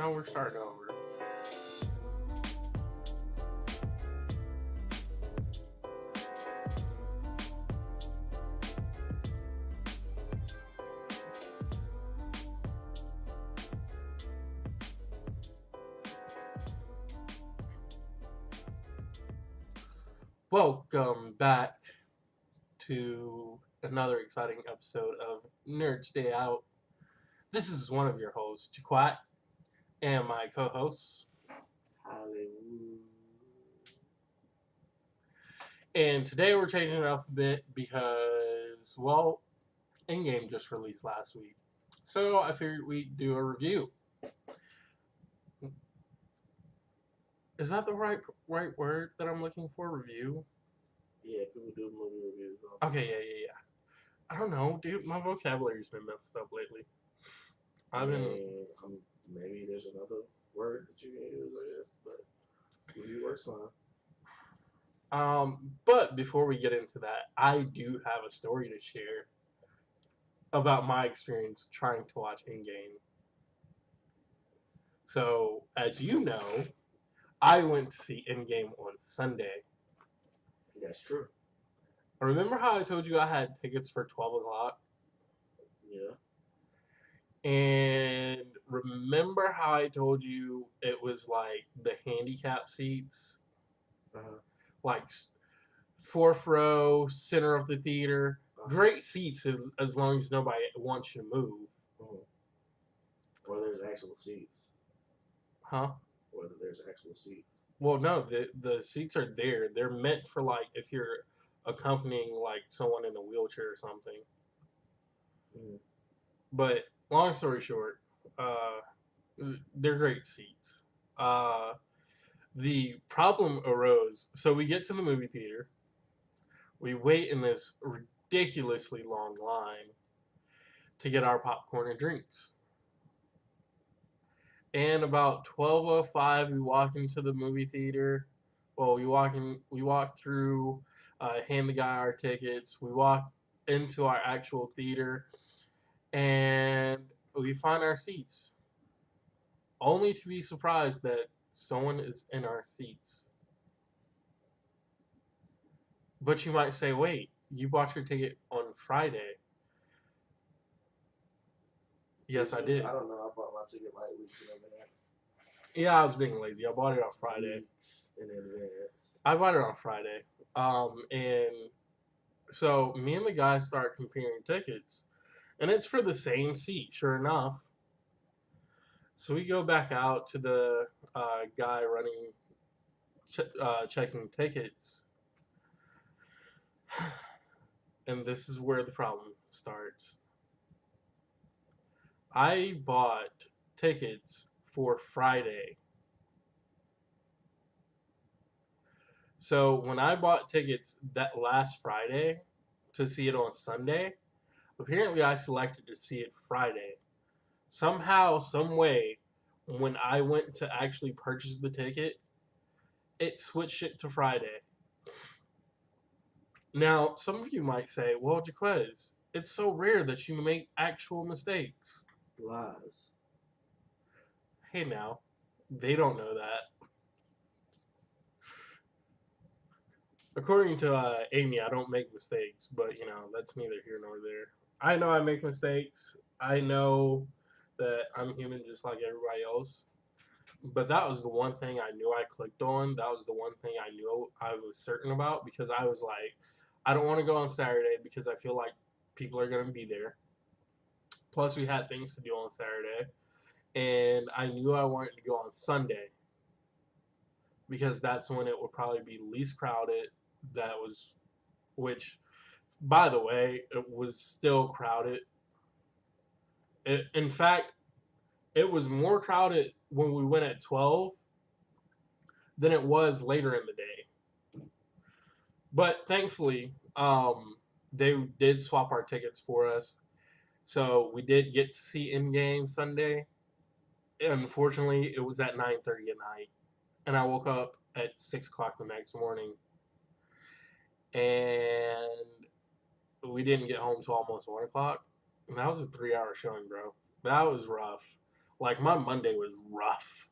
now we're starting over. Welcome back to another exciting episode of Nerds Day Out. This is one of your hosts, Jaquat, and my co-hosts. Hollywood. And today we're changing it up a bit because, well, Endgame just released last week. So I figured we'd do a review. Is that the right word that I'm looking for? Review? Yeah, people do movie reviews. Okay, yeah. I don't know, dude. My vocabulary's been messed up lately. Maybe there's another word that you can use, I guess, but review works fine. But before we get into that, I do have a story to share about my experience trying to watch Endgame. So, as you know, I went to see Endgame on Sunday. That's true. Remember how I told you I had tickets for 12 o'clock? Yeah. And remember how I told you it was like the handicap seats? Uh-huh. Like fourth row, center of the theater. Great seats as long as nobody wants you to move. Mm-hmm. Or there's actual seats. Huh? Whether there's actual seats. Well, no, the seats are there. They're meant for like if you're accompanying like someone in a wheelchair or something. Mm-hmm. But long story short, they're great seats. The problem arose. So we get to the movie theater. We wait in this ridiculously long line to get our popcorn and drinks. And about 12:05, we walk into the movie theater. Well, we walk through, hand the guy our tickets. We walk into our actual theater, and we find our seats. Only to be surprised that someone is in our seats. But you might say, wait, you bought your ticket on Friday. Yes, I did. I don't know. I bought my ticket like weeks in advance. Yeah, I was being lazy. I bought it on Friday. Weeks in advance. I bought it on Friday. And so me and the guy start comparing tickets. And it's for the same seat, sure enough. So we go back out to the guy running, checking tickets. And this is where the problem starts. I bought tickets for Friday. So when I bought tickets that last Friday to see it on Sunday, apparently I selected to see it Friday. Somehow, some way, when I went to actually purchase the ticket, it switched it to Friday. Now, some of you might say, well, Jaquez, it's so rare that you make actual mistakes. Lies. Hey now, they don't know that. According to Amy, I don't make mistakes, but that's neither here nor there. I know I make mistakes. I know that I'm human just like everybody else. But that was the one thing I knew I clicked on. That was the one thing I knew I was certain about because I was like, I don't want to go on Saturday because I feel like people are going to be there. Plus, we had things to do on Saturday. And I knew I wanted to go on Sunday because that's when it would probably be least crowded. Which, by the way, it was still crowded. In fact, it was more crowded when we went at 12 than it was later in the day. But thankfully, they did swap our tickets for us. So we did get to see Endgame Sunday. Unfortunately, it was at 9:30 at night. And I woke up at 6 o'clock the next morning. And we didn't get home till almost 1 o'clock. And that was a 3-hour showing, bro. That was rough. Like my Monday was rough.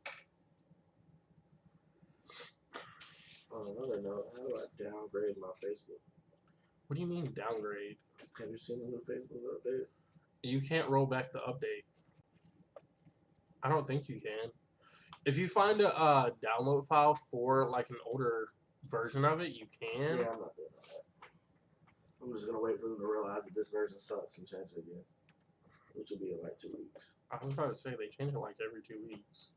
On another note, how do I downgrade my Facebook? What do you mean downgrade? Have you seen the new Facebook update? You can't roll back the update. I don't think you can. If you find a download file for like an older version of it, you can. Yeah, I'm not doing that. I'm just gonna wait for them to realize that this version sucks and change it again, which will be in like 2 weeks. I was about to say they change it like every 2 weeks.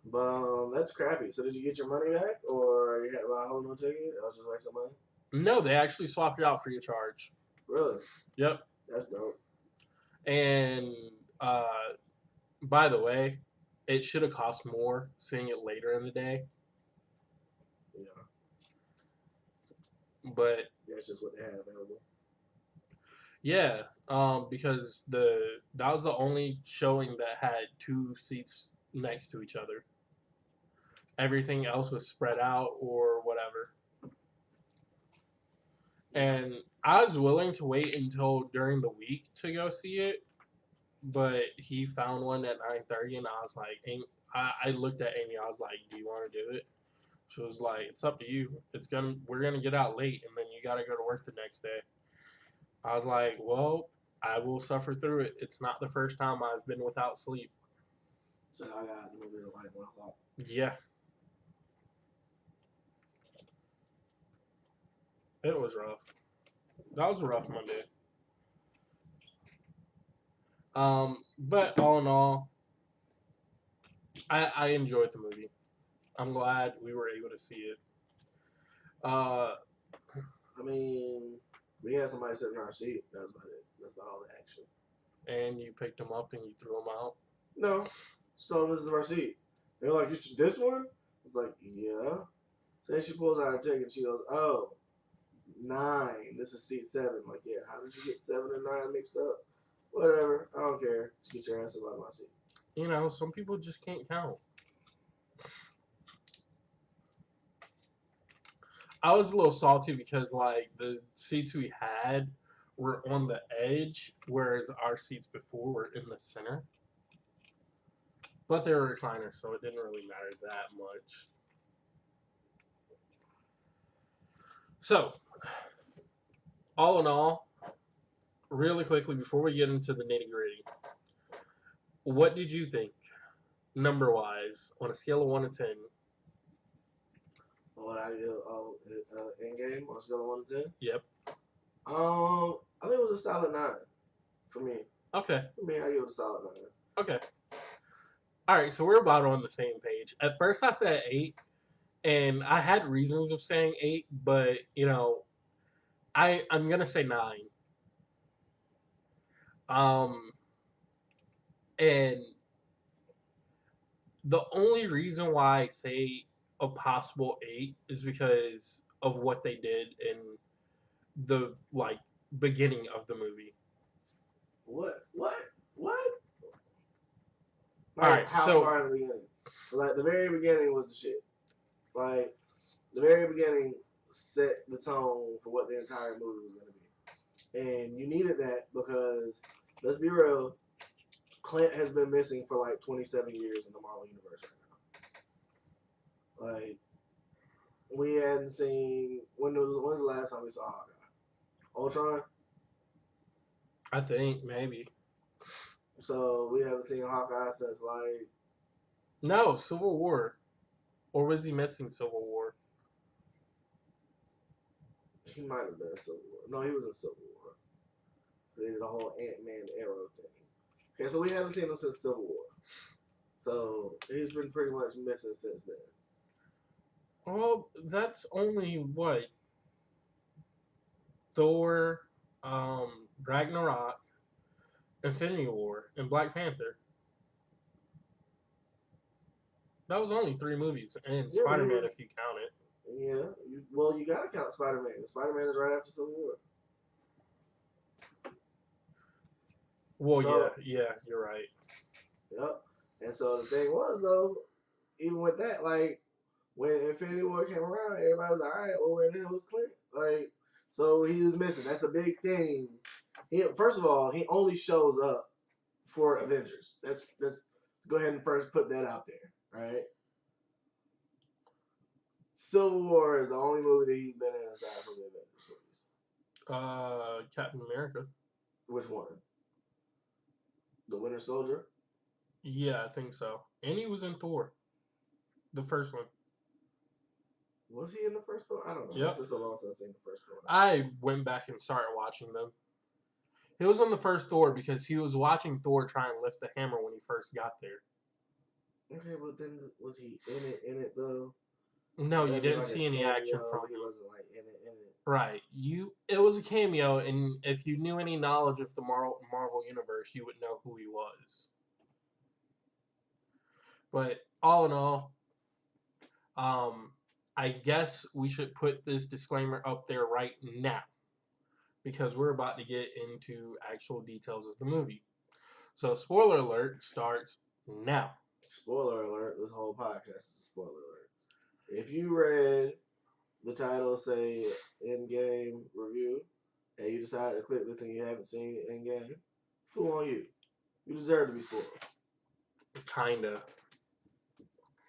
But that's crappy. So did you get your money back, or you had to buy a whole new ticket? I was just wasting money. No, they actually swapped it out free of charge. Really? Yep. That's dope. And by the way, it should have cost more seeing it later in the day. Yeah. But That's just what they had available. yeah, because that was the only showing that had 2 seats next to each other. Everything else was spread out or whatever. And I was willing to wait until during the week to go see it, but he found one at 9:30, and I was like, I looked at Amy. I was like, "Do you want to do it?" She was like, "It's up to you. We're gonna get out late, and then you gotta go to work the next day." I was like, "Well, I will suffer through it. It's not the first time I've been without sleep." So I got the movie at like 1 o'clock. Yeah, it was rough. That was a rough Monday. But all in all, I enjoyed the movie. I'm glad we were able to see it. I mean, we had somebody sitting in our seat. That was about it. That's about all the action. And you picked them up and you threw them out. No, just told them this is our seat. They're like, this one? It's like, yeah. So then she pulls out her ticket and she goes, oh, 9. This is seat 7. I'm like, yeah, how did you get 7 and 9 mixed up? Whatever. I don't care. Just get your ass up out of my seat. You know, some people just can't count. I was a little salty because like the seats we had were on the edge, whereas our seats before were in the center. But they were recliners, so it didn't really matter that much. So, all in all, really quickly before we get into the nitty gritty, what did you think, number wise, on a scale of 1 to 10? What I do? Endgame on a scale of 1 to 10. Yep. I think it was a solid 9 for me. Okay. For me, I give it a solid 9. Okay. All right, so we're about on the same page. At first, I said 8, and I had reasons of saying 8, but you know, I'm gonna say 9. And the only reason why I say a possible 8 is because of what they did in the like beginning of the movie. What? Like, all right, how so far in the beginning? Like, the very beginning was the shit. Like, the very beginning set the tone for what the entire movie was going to be. And you needed that because, let's be real, Clint has been missing for like 27 years in the Marvel Universe right now. Like, we hadn't seen, when's the last time we saw Hawkeye? Ultron? I think maybe So we haven't seen Hawkeye since like, no Civil War, or was he missing Civil War? he might have been in Civil War. No, he was in Civil War. They did a whole Ant-Man Arrow thing. Okay, so we haven't seen him since Civil War. So he's been pretty much missing since then. Well, that's only what Thor, Ragnarok, Infinity War, and Black Panther. That was only 3 movies, and Yeah, Spider-Man if you count it. Yeah. You gotta count Spider-Man. Spider-Man is right after Civil War. Well, So- yeah, you're right. Yep. And so the thing was though, even with that, like when Infinity War came around, everybody was like, all right, well, where the hell is Clint? Like, so he was missing. That's a big thing. First of all, he only shows up for Avengers. Let's go ahead and first put that out there, right? Civil War is the only movie that he's been in aside from the Avengers movies. Captain America. Which one? The Winter Soldier? Yeah, I think so. And he was in Thor, the first one. Was he in the first one? I don't know. Yep. It's been so long since I've seen the first one. I went back and started watching them. He was on the first Thor because he was watching Thor try and lift the hammer when he first got there. Okay, but then was he in it though? No, you didn't see any action from him. He wasn't like in it. Right. It was a cameo, and if you knew any knowledge of the Marvel universe, you would know who he was. But all in all, I guess we should put this disclaimer up there right now because we're about to get into actual details of the movie. So, spoiler alert starts now. Spoiler alert, this whole podcast is a spoiler alert. If you read the title, say, Endgame Review, and you decide to click this and you haven't seen Endgame, fool on you. You deserve to be spoiled. Kinda.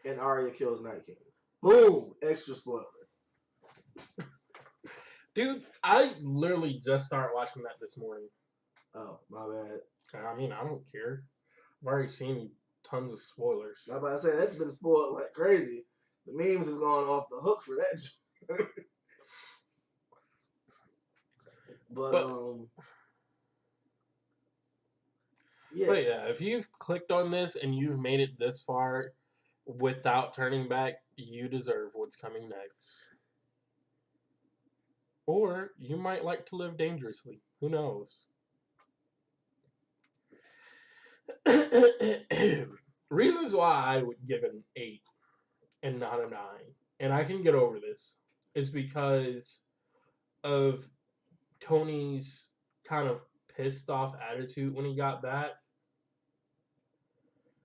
And Arya kills Night King. Boom! Extra spoiler. Dude, I literally just started watching that this morning. Oh, my bad. I mean, I don't care. I've already seen tons of spoilers. I'm about to say, that's been spoiled like crazy. The memes have gone off the hook for that. But yeah, if you've clicked on this and you've made it this far without turning back, you deserve what's coming next. Or you might like to live dangerously. Who knows? Reasons why I would give an 8 and not a 9, and I can get over this, is because of Tony's kind of pissed off attitude when he got back,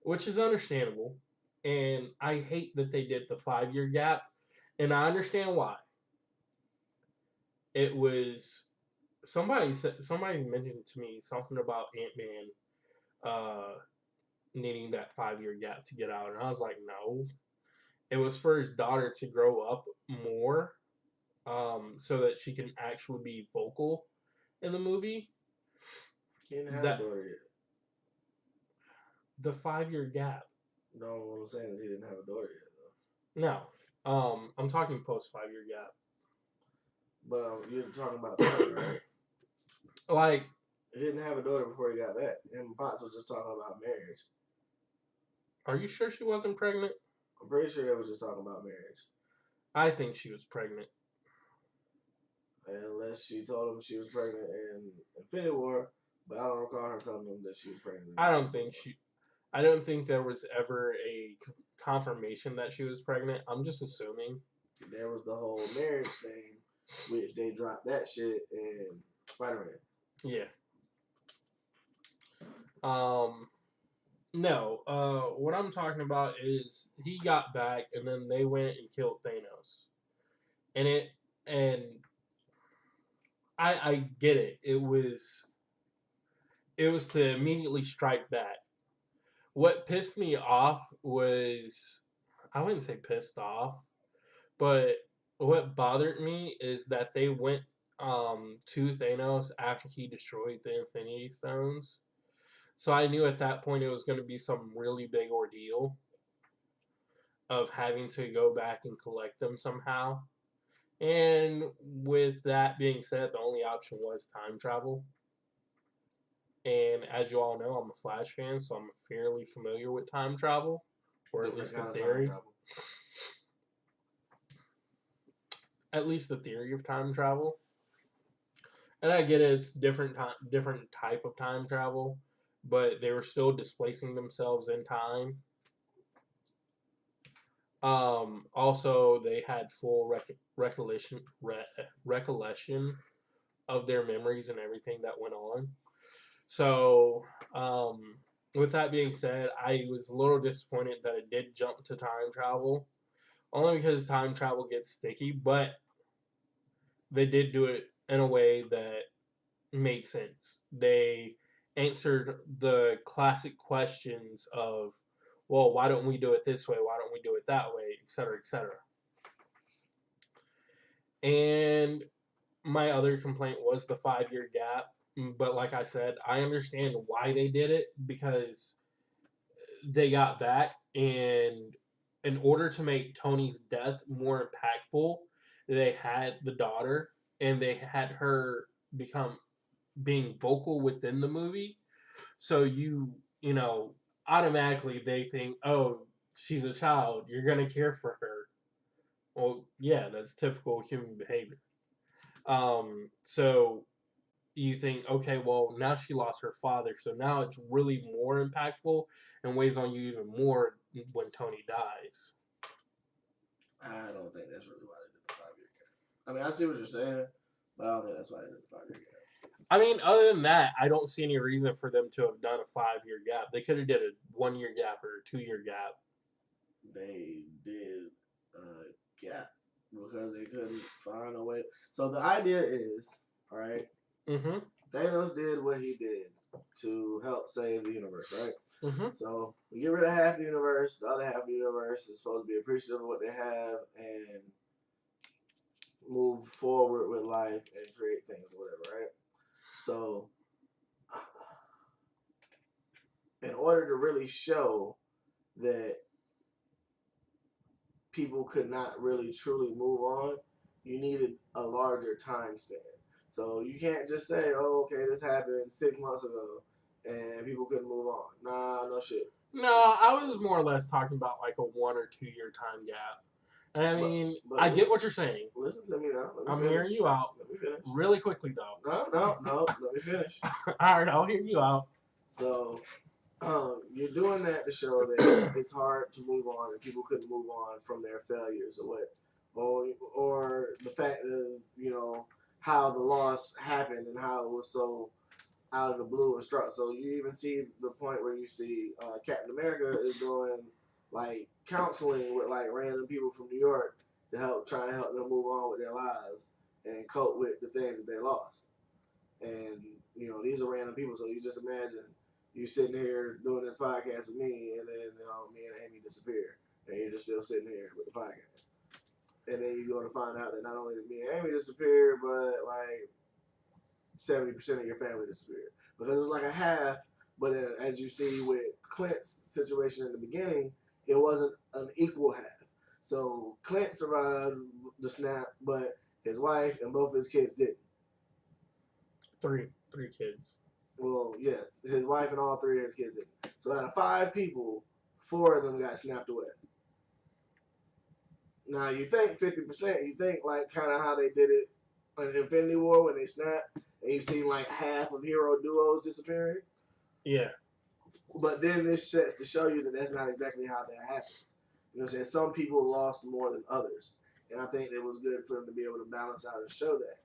which is understandable. And I hate that they did the 5-year gap, and I understand why. It was somebody mentioned to me something about Ant-Man needing that 5-year gap to get out, and I was like, no. It was for his daughter to grow up more, so that she can actually be vocal in the movie. He didn't have a daughter yet. The 5-year gap. No, what I'm saying is he didn't have a daughter yet, though. No. I'm talking post 5-year gap. But you're talking about Tony, right? Like, he didn't have a daughter before he got back. Him and Pops was just talking about marriage. Are you sure she wasn't pregnant? I'm pretty sure they was just talking about marriage. I think she was pregnant. Unless she told him she was pregnant in Infinity War, but I don't recall her telling him that she was pregnant. I don't think there was ever a confirmation that she was pregnant. I'm just assuming. There was the whole marriage thing, which they dropped that shit in Spider-Man. Yeah. No. What I'm talking about is he got back and then they went and killed Thanos. And I get it. It was to immediately strike back. What pissed me off was, I wouldn't say pissed off, but what bothered me is that they went to Thanos after he destroyed the Infinity Stones. So I knew at that point it was going to be some really big ordeal of having to go back and collect them somehow. And with that being said, the only option was time travel. And as you all know, I'm a Flash fan, so I'm fairly familiar with time travel, or at least the theory. At least the theory of time travel. And I get it, it's different type of time travel, but they were still displacing themselves in time. Also, they had full recollection of their memories and everything that went on. So, with that being said, I was a little disappointed that it did jump to time travel, only because time travel gets sticky, but they did do it in a way that made sense. They answered the classic questions of, well, why don't we do it this way? Why don't we do it that way? Et cetera, et cetera. And my other complaint was the 5 year gap. But like I said, I understand why they did it because they got back, and in order to make Tony's death more impactful, they had the daughter and they had her become being vocal within the movie. So you know, automatically they think, oh, she's a child, you're gonna care for her. Well, yeah, that's typical human behavior. So you think, okay, well, now she lost her father, so now it's really more impactful and weighs on you even more when Tony dies. I don't think that's really why they did the 5 year gap. I mean, I see what you're saying, but I don't think that's why they did the 5 year gap. I mean, other than that, I don't see any reason for them to have done a 5 year gap. They could have did a 1 year gap or a 2 year gap. They did a gap because they couldn't find a way. So the idea is, all right, Mm-hmm. Thanos did what he did to help save the universe, right? Mm-hmm. So we get rid of half the universe. The other half of the universe is supposed to be appreciative of what they have and move forward with life and create things or whatever, right? So in order to really show that people could not really truly move on, you needed a larger time span. So you can't just say, "Oh, okay, this happened 6 months ago," and people couldn't move on. Nah, no shit. No, I was more or less talking about like a 1 or 2 year time gap. And I mean, But I get what you're saying. listen to me now. Let me I'm finish. hearing you out Let me finish. really quickly, though. No. Let me finish. All right, I'll hear you out. So you're doing that to show that it's hard to move on and people couldn't move on from their failures or what, or the fact of how the loss happened and how it was so out of the blue and struck. So you even see the point where you see Captain America is doing like counseling with like random people from New York to try to help them move on with their lives and cope with the things that they lost. And these are random people, so you just imagine you sitting here doing this podcast with me, and then me and Amy disappear, and you're just still sitting here with the podcast. And then you go to find out that not only did me and Amy disappear, but like 70% of your family disappeared because it was like a half. But as you see with Clint's situation in the beginning, it wasn't an equal half. So Clint survived the snap, but his wife and both his kids didn't. Three kids. Well, yes, his wife and all three of his kids did. So out of 5 people, 4 of them got snapped away. Now you think 50%, you think like kind of how they did it in Infinity War when they snapped, and you see like half of hero duos disappearing. Yeah. But then this sets to show you that that's not exactly how that happens. You know what I'm saying? Some people lost more than others, and I think it was good for them to be able to balance out and show that.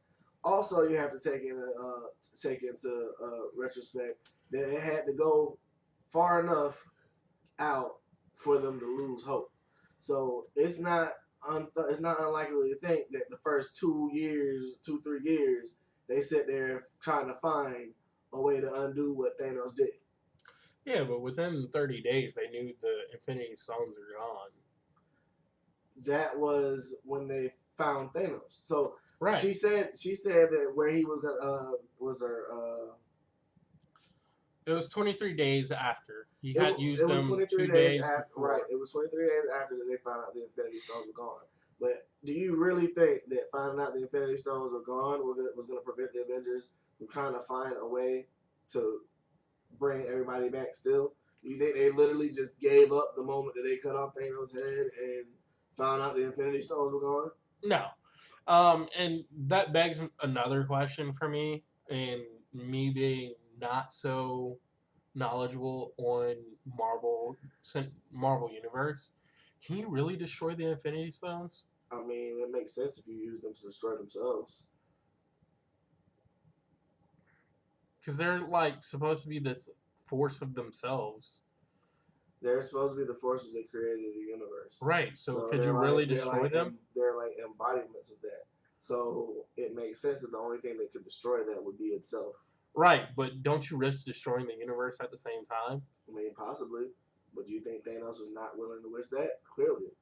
Also, you have to take into retrospect that it had to go far enough out for them to lose hope. So it's not unlikely to think that the first 2 3 years, they sit there trying to find a way to undo what Thanos did. Yeah, but within 30 days, they knew the Infinity Stones were gone. That was when they found Thanos. So right. She said that where he was gonna was her. It was 23 days after he had used them. 23 2 days days after, before. right? It was 23 days after that they found out the Infinity Stones were gone. But do you really think that finding out the Infinity Stones were gone was going to prevent the Avengers from trying to find a way to bring everybody back still? Do you think they literally just gave up the moment that they cut off Thanos' head and found out the Infinity Stones were gone? No. And that begs another question for me, and me being not so knowledgeable on Marvel Universe. Can you really destroy the Infinity Stones? I mean, it makes sense if you use them to destroy themselves. Because they're like supposed to be this force of themselves. They're supposed to be the forces that created the universe. Right. So could you really destroy them? They're like embodiments of that. So it makes sense that the only thing that could destroy that would be itself. Right, but don't you risk destroying the universe at the same time? I mean, possibly. But do you think Thanos was not willing to risk that? Clearly,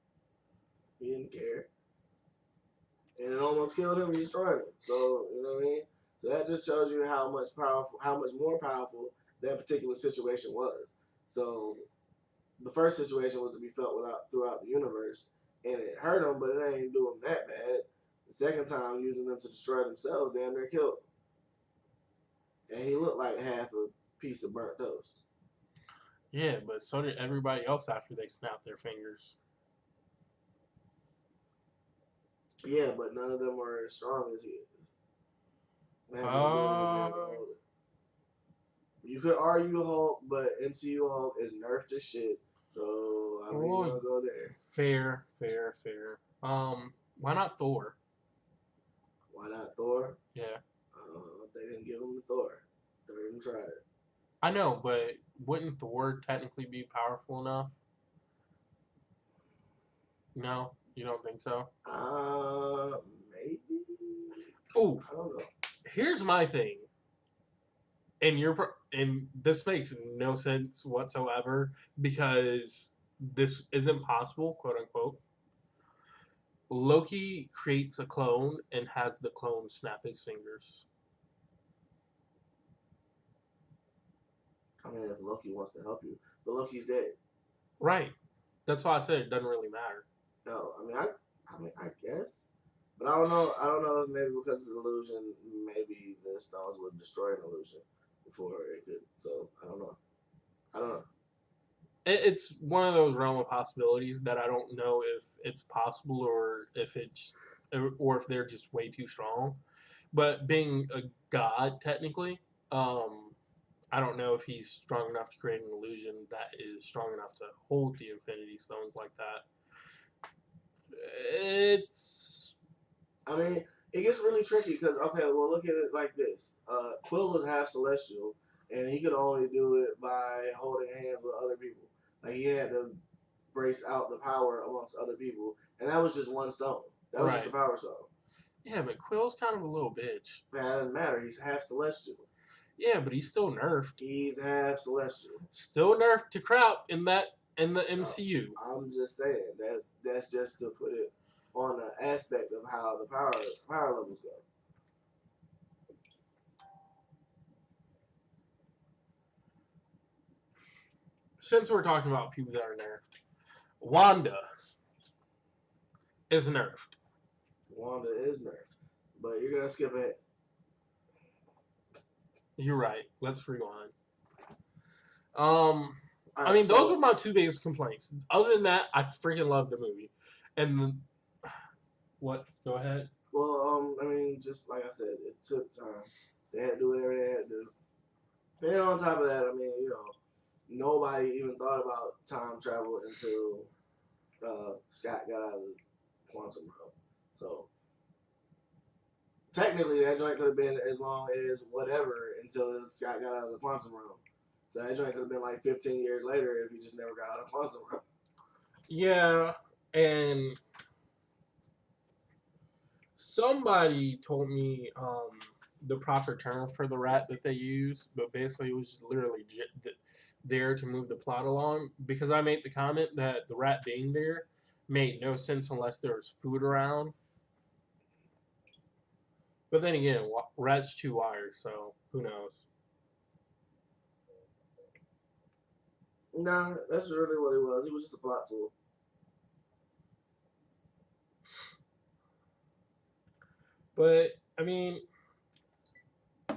he didn't care, and it almost killed him, destroyed him. So you know what I mean. So that just shows you how much more powerful that particular situation was. So the first situation was to be felt without throughout the universe, and it hurt them, but it ain't do them that bad. The second time, using them to destroy themselves, damn near killed him. And he looked like half a piece of burnt toast. Yeah, but so did everybody else after they snapped their fingers. Yeah, but none of them were as strong as he is. They have the ability to be able to Uh, hold it. You could argue Hulk, but MCU Hulk is nerfed as shit. So I don't even oh, want to go there. fair, fair, fair. Why not Thor? Why not Thor? Yeah, They didn't give him the Thor. They didn't try it. I know, but wouldn't Thor technically be powerful enough? No, you don't think so? Maybe. Oh, I don't know. here's my thing, and this makes no sense whatsoever because this isn't possible, quote unquote. Loki creates a clone and has the clone snap his fingers. I mean, if Loki wants to help you, but Loki's dead. Right. That's why I said it doesn't really matter. No, I guess, but I don't know. I don't know if maybe because it's an illusion, maybe the stones would destroy an illusion before it could. So I don't know. I don't know. It's one of those realm of possibilities that I don't know if it's possible or if they're just way too strong. But being a god, technically, I don't know if he's strong enough to create an illusion that is strong enough to hold the Infinity Stones like that. It's I mean, it gets really tricky because okay, well, look at it like this: Quill is half celestial, and he could only do it by holding hands with other people. Like he had to brace out the power amongst other people, and that was just one stone. That was just a right. power stone. Yeah, but Quill's kind of a little bitch. That doesn't matter. He's half celestial. Yeah, but he's still nerfed. He's half celestial. Still nerfed to crap in the Uh, MCU. I'm just saying that's just to put it on the aspect of how the power levels go. Since we're talking about people that are nerfed, Wanda is nerfed. Wanda is nerfed, but you're gonna skip ahead. You're right. Let's rewind. All I right, mean, those so were my two biggest complaints. Other than that, I freaking love the movie. And what? Go ahead. well, I mean, just like I said, it took time. They had to do whatever they had to do. And on top of that, I mean, nobody even thought about time travel until Scott got out of the quantum realm. So technically, that joint could have been as long as whatever until Scott got out of the quantum realm. So that joint could have been like 15 years later if he just never got out of quantum realm. Yeah, and somebody told me the proper term for the rat that they use, but basically it was literally there to move the plot along. Because I made the comment that the rat being there made no sense unless there was food around. But then again, rat's two wires, so who knows? Nah, that's really what it was. It was just a plot tool. But I mean,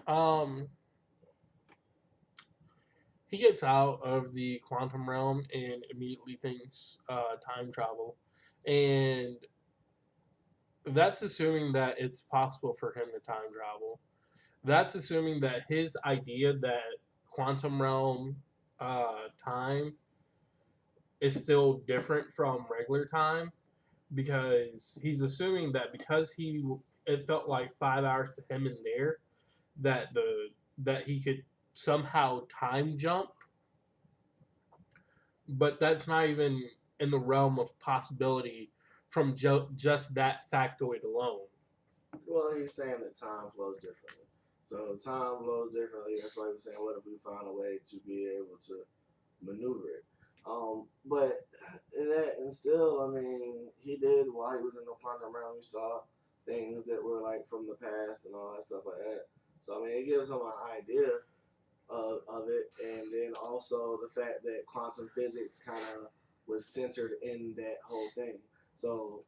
um, he gets out of the quantum realm and immediately thinks time travel, and that's assuming that it's possible for him to time travel. That's assuming that his idea that quantum realm time is still different from regular time because he's assuming that because he it felt like 5 hours to him in there that he could somehow time jump, but that's not even in the realm of possibility from just that factoid alone. Well, he's saying that time flows differently. So time flows differently. That's why we're saying, what if we found a way to be able to maneuver it? But in that, and still, I mean, he did while he was in the quantum realm. He saw things that were like from the past and all that stuff like that. So I mean, it gives him an idea of it, and then also the fact that quantum physics kind of was centered in that whole thing. So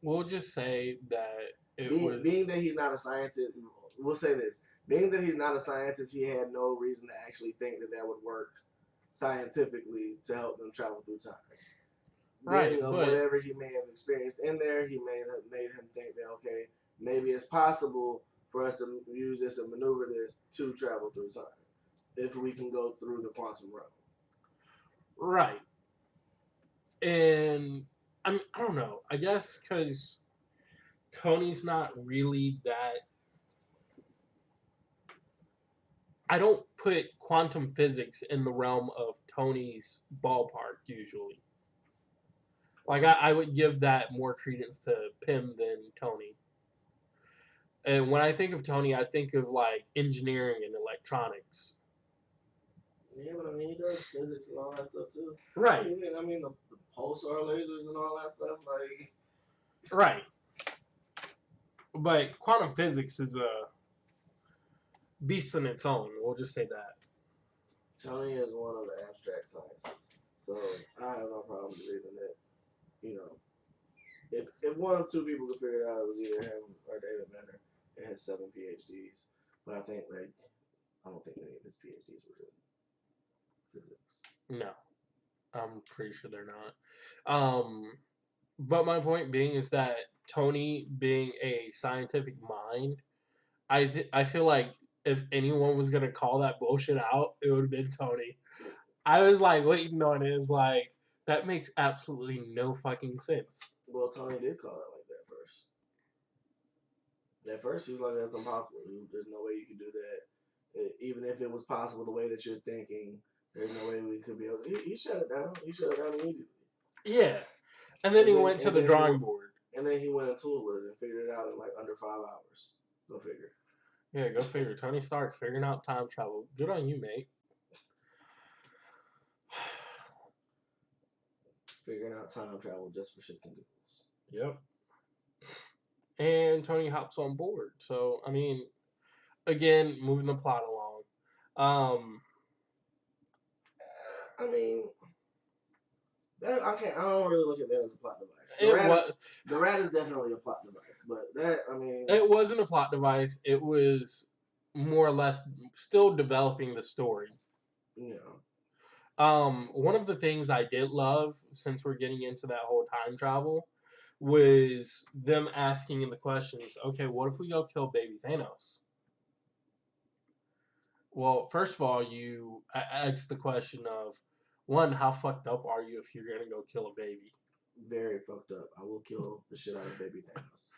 We'll just say that it being was that he's not a scientist, we'll say this: being that he's not a scientist, he had no reason to actually think that that would work scientifically to help them travel through time. right, Being of but whatever he may have experienced in there, he may have made him think that okay, maybe it's possible for us to use this and maneuver this to travel through time if we can go through the quantum realm. right, and I don't know. I guess because Tony's not really that. I don't put quantum physics in the realm of Tony's ballpark usually. Like I would give that more credence to Pym than Tony. And when I think of Tony, I think of like engineering and electronics. Yeah, but I mean, he does physics and all that stuff too. Right, I mean, the pulsar lasers and all that stuff. Like, right. But quantum physics is a beast in its own. We'll just say that. Tony is one of the abstract sciences, so I have no problem believing that. You know, if one or two people could figure it out, it was either him or David Benner. It has 7 PhDs, but I think like I don't think any of his PhDs were in physics. No, I'm pretty sure they're not. But my point being is that Tony, being a scientific mind, I feel like if anyone was gonna call that bullshit out, it would have been Tony. I was like waiting on it. It's like that makes absolutely no fucking sense. Well, Tony did call it like that first. At first, he was like, "That's impossible. There's no way you can do that. Even if it was possible, the way that you're thinking, there's no way we could be able." He shut it down. He shut it down immediately. Yeah, and then And he then went to the drawing board. he went and tooled with it and figured it out in like under 5 hours. Go figure. Yeah, go figure. Tony Stark figuring out time travel. Good on you, mate. Figuring out time travel just for shits and giggles. Yep. And Tony hops on board. So I mean, again, moving the plot along. I mean, I can't. I don't really look at that as a plot device. The rat is definitely a plot device, but that I mean, it wasn't a plot device. It was more or less still developing the story. you know, One of the things I did love, since we're getting into that whole time travel, was them asking the questions. Okay, what if we go kill baby Thanos? Well, first of all, you ask the question of one, how fucked up are you if you're gonna go kill a baby? very fucked up. I will kill the shit out of baby Thanos.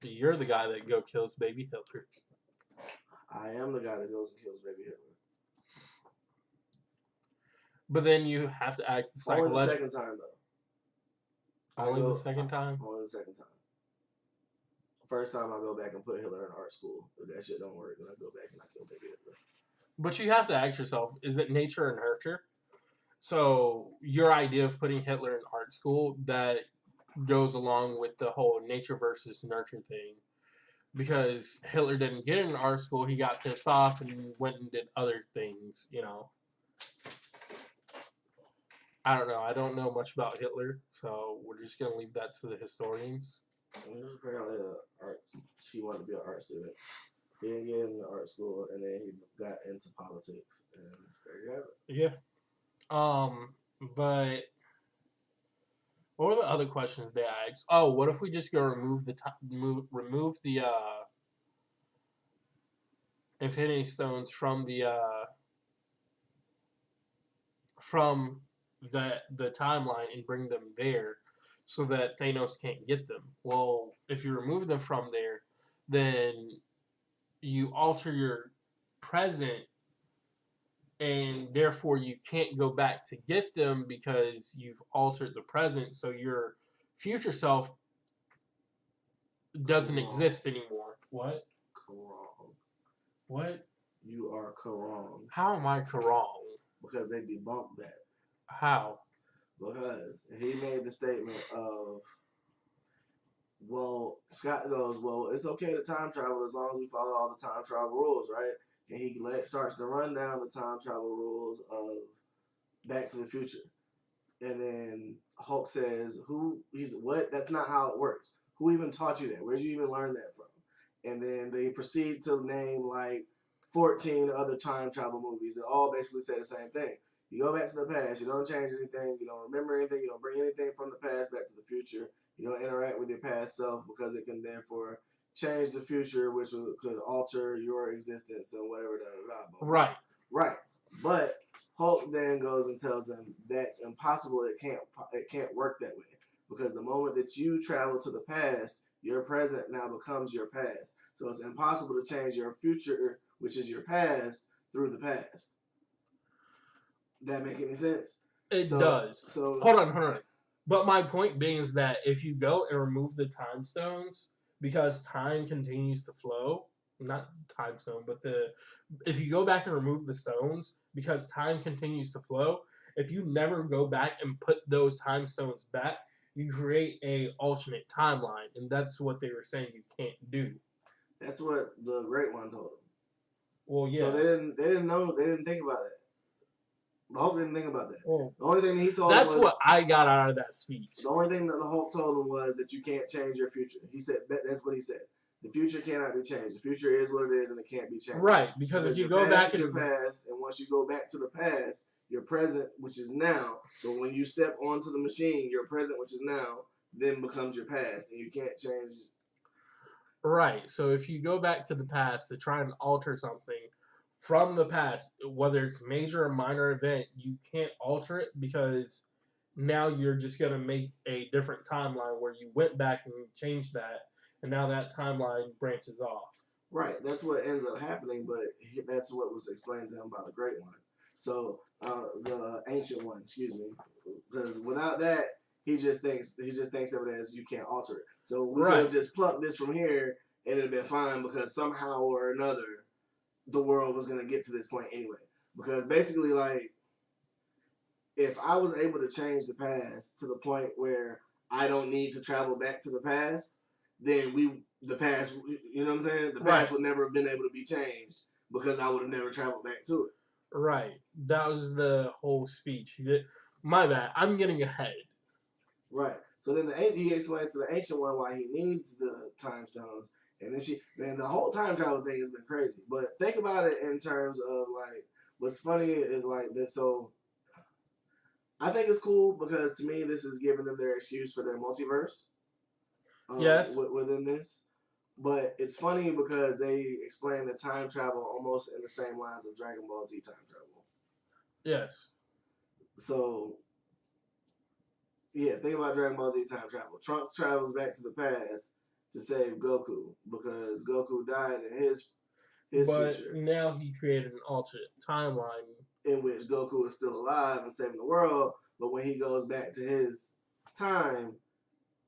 You're the guy that go kills baby Hitler. I am the guy that goes and kills baby Hitler. But then you have to ask the psychological. Only the second time though. Only the second time. Only the second time. First time I go back and put Hitler in art school. If that shit don't work, then I go back and I kill baby Hitler. But you have to ask yourself: is it nature and nurture? So your idea of putting Hitler in art school that goes along with the whole nature versus nurture thing, because Hitler didn't get in art school, he got pissed off and went and did other things. You know, I don't know. I don't know much about Hitler, so we're just gonna leave that to the historians. He was apparently he wanted to be an art student. He didn't get into art school, and then he got into politics, and there you have it. Yeah. But what were the other questions they asked? Oh, what if we just go remove the Infinity Stones from the timeline and bring them there so that Thanos can't get them. Well, if you remove them from there, then you alter your present and therefore you can't go back to get them because you've altered the present, so you're future self doesn't Wrong. exist anymore. What? Wrong. What? You are wrong. How am I wrong? Because they debunked that. How? Because he made the statement of, well, Scott goes, well, it's okay to time travel as long as we follow all the time travel rules, right? And he starts to run down the time travel rules of Back to the Future. And then Hulk says, he's what? That's not how it works. Who even taught you that? Where'd you even learn that from? And then they proceed to name like 14 other time travel movies that all basically say the same thing. You go back to the past, you don't change anything, you don't remember anything, you don't bring anything from the past back to the future, you don't interact with your past self because it can therefore change the future, which could alter your existence and whatever. Right. Right. But Hulk then goes and tells them that's impossible. It can't work that way because the moment that you travel to the past, your present now becomes your past. So it's impossible to change your future, which is your past, through the past. That make any sense? It does. So hold on. But my point being is that if you go and remove the time stones, because time continues to flow, not time stone, but if you go back and remove the stones, because time continues to flow, if you never go back and put those time stones back, you create a alternate timeline, and that's what they were saying you can't do. That's what the Great One told them. Well, yeah. So they didn't know. They didn't think about that. The Hulk didn't think about that. Well, the only thing that he told that's him was, what I got out of that speech. The only thing that the Hulk told him was that you can't change your future. He said that's what he said. The future cannot be changed. The future is what it is, and it can't be changed. Right, because if you go back and your past, and once you go back to the past, your present, which is now. So when you step onto the machine, your present, which is now, then becomes your past, and you can't change. Right. So if you go back to the past to try and alter something from the past, whether it's major or minor event, you can't alter it because now you're just going to make a different timeline where you went back and changed that, and now that timeline branches off. Right. That's what ends up happening, but that's what was explained to him by the Great One. So the Ancient One, excuse me, because without that, he just thinks of it as you can't alter it. So we could have just plucked this from here and it'd have been fine because somehow or another, the world was going to get to this point anyway. Because basically, like, if I was able to change the past to the point where I don't need to travel back to the past, then the past, you know what I'm saying? The past would never have been able to be changed because I would have never traveled back to it. Right. That was the whole speech. My bad. I'm getting ahead. Right. So then he explains to the Ancient One why he needs the time stones. And then the whole time travel thing has been crazy. But think about it in terms of, like, what's funny is, like, that. So I think it's cool because to me, this is giving them their excuse for their multiverse. Yes. Within this. But it's funny because they explain the time travel almost in the same lines of Dragon Ball Z time travel. Yes. So, yeah, think about Dragon Ball Z time travel. Trunks travels back to the past to save Goku because Goku died in his future. Now he created an alternate timeline in which Goku is still alive and saving the world, but when he goes back to his time,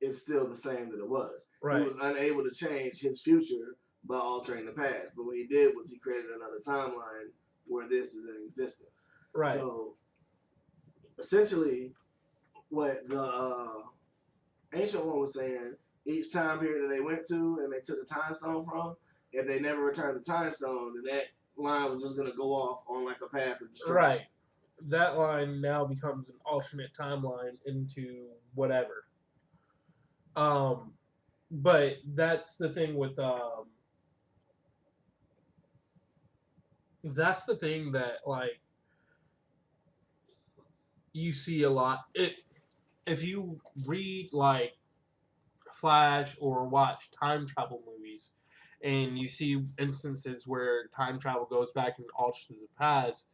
it's still the same that it was. Right. He was unable to change his future by altering the past, but what he did was he created another timeline where this is in existence. Right. So, essentially, what the Ancient One was saying, each time period that they went to and they took the time stone from, if they never returned the time stone, then that line was just going to go off on like a path of destruction. Right. That line now becomes an alternate timeline into whatever. But that's the thing with that's the thing that, like, you see a lot. If you read, like, Flash or watch time travel movies, and you see instances where time travel goes back and alters the past,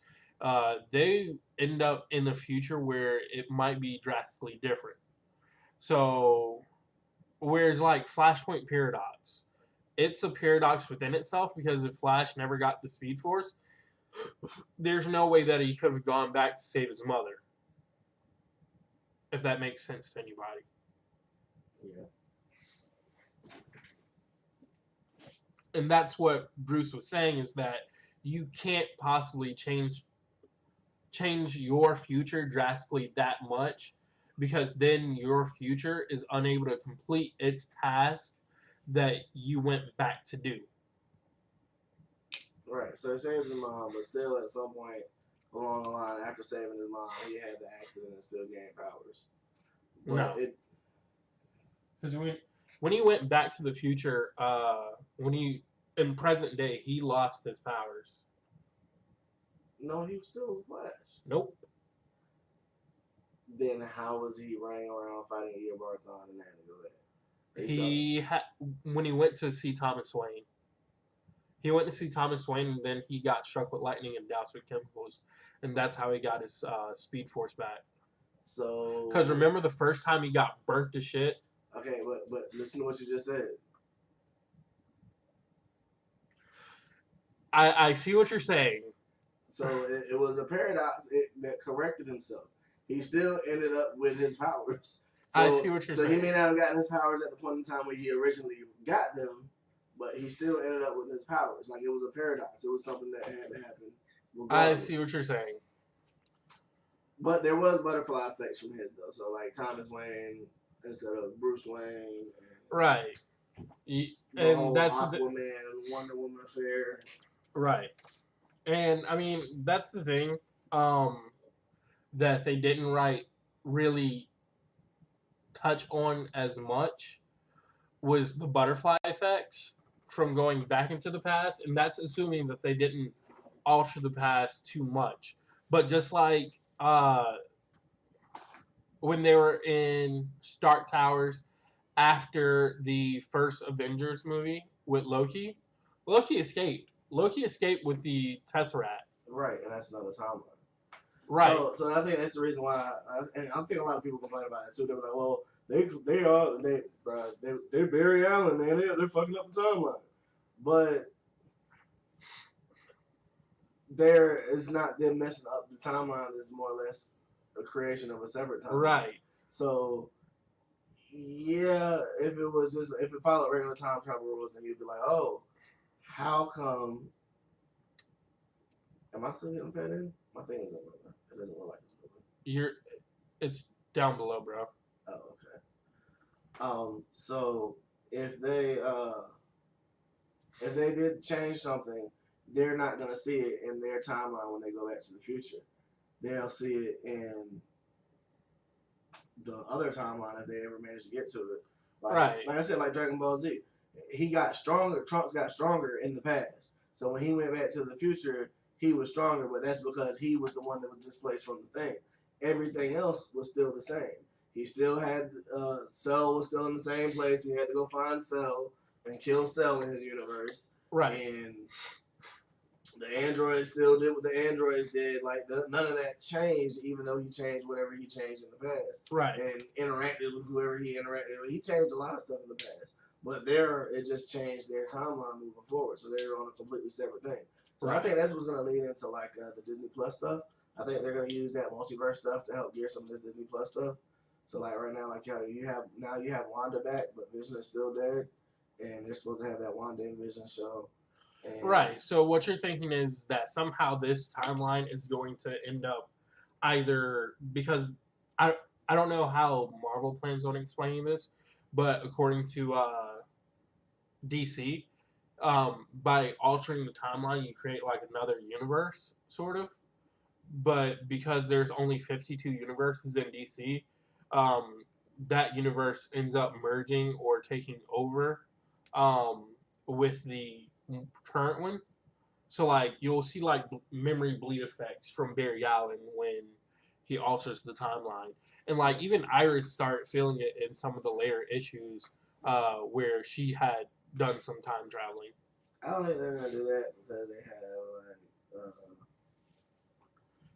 they end up in the future where it might be drastically different. So, whereas, like, Flashpoint Paradox, it's a paradox within itself because if Flash never got the Speed Force, there's no way that he could have gone back to save his mother. If that makes sense to anybody. Yeah. And that's what Bruce was saying, is that you can't possibly change your future drastically that much, because then your future is unable to complete its task that you went back to do. Right. So he saves his mom, but still at some point along the line, after saving his mom, he had the accident and still gained powers. But No, it because when he went back to the future, when he in present day, he lost his powers. no, he was still Flash. Nope. Then how was he running around fighting Eobard and had to go back? When he went to see Thomas Wayne. He went to see Thomas Wayne, and then he got struck with lightning and doused with chemicals, and that's how he got his Speed Force back. So, Because remember the first time he got burnt to shit? okay, but listen to what you just said. I see what you're saying. So it was a paradox that corrected himself. He still ended up with his powers. So, I see what you're saying. So he may not have gotten his powers at the point in time where he originally got them, but he still ended up with his powers. Like, it was a paradox. It was something that had to happen regardless. I see what you're saying. But there was butterfly effects from his, though. So, like, Thomas Wayne instead of Bruce Wayne. Right. The And whole that's Aquaman and Wonder Woman affair. right. And I mean, that's the thing that they didn't really touch on as much, was the butterfly effects from going back into the past, and that's assuming that they didn't alter the past too much. But just like when they were in Stark Towers after the first Avengers movie with Loki, Loki escaped. Loki escaped with the Tesseract. Right, and that's another timeline. Right. So I think that's the reason why, and I think a lot of people complain about it too. They're like, well, they're Barry Allen, man. They're fucking up the timeline, but there is not them messing up the timeline. Is more or less a creation of a separate timeline. Right. So yeah, if it followed regular time travel rules, then you'd be like, oh, how come? Am I still getting fed in? My thing isn't moving. It doesn't look like it's moving. It's down below, bro. Oh, okay. So if they did change something, they're not gonna see it in their timeline when they go back to the future. They'll see it in the other timeline if they ever manage to get to it. Like I said, like Dragon Ball Z, he got stronger. Trunks got stronger in the past. So when he went back to the future, he was stronger, but that's because he was the one that was displaced from the thing. Everything else was still the same. He still had Cell was still in the same place. He had to go find Cell and kill Cell in his universe. Right. And the androids still did what the androids did. Like none of that changed, even though he changed whatever he changed in the past. Right. And interacted with whoever he interacted with. He changed a lot of stuff in the past. But it just changed their timeline moving forward. So they're on a completely separate thing. So I think that's what's going to lead into like the Disney Plus stuff. I think they're going to use that multiverse stuff to help gear some of this Disney Plus stuff. So like right now, like you have Wanda back, but Vision is still dead, and they're supposed to have that Wanda and Vision show. Right. So what you're thinking is that somehow this timeline is going to end up either, because I don't know how Marvel plans on explaining this, but according to DC, by altering the timeline, you create like another universe, sort of. But because there's only 52 universes in DC, that universe ends up merging or taking over with the current one. So like you'll see like memory bleed effects from Barry Allen when he alters the timeline, and like even Iris started feeling it in some of the later issues where she had done some time traveling. I don't think they're gonna do that because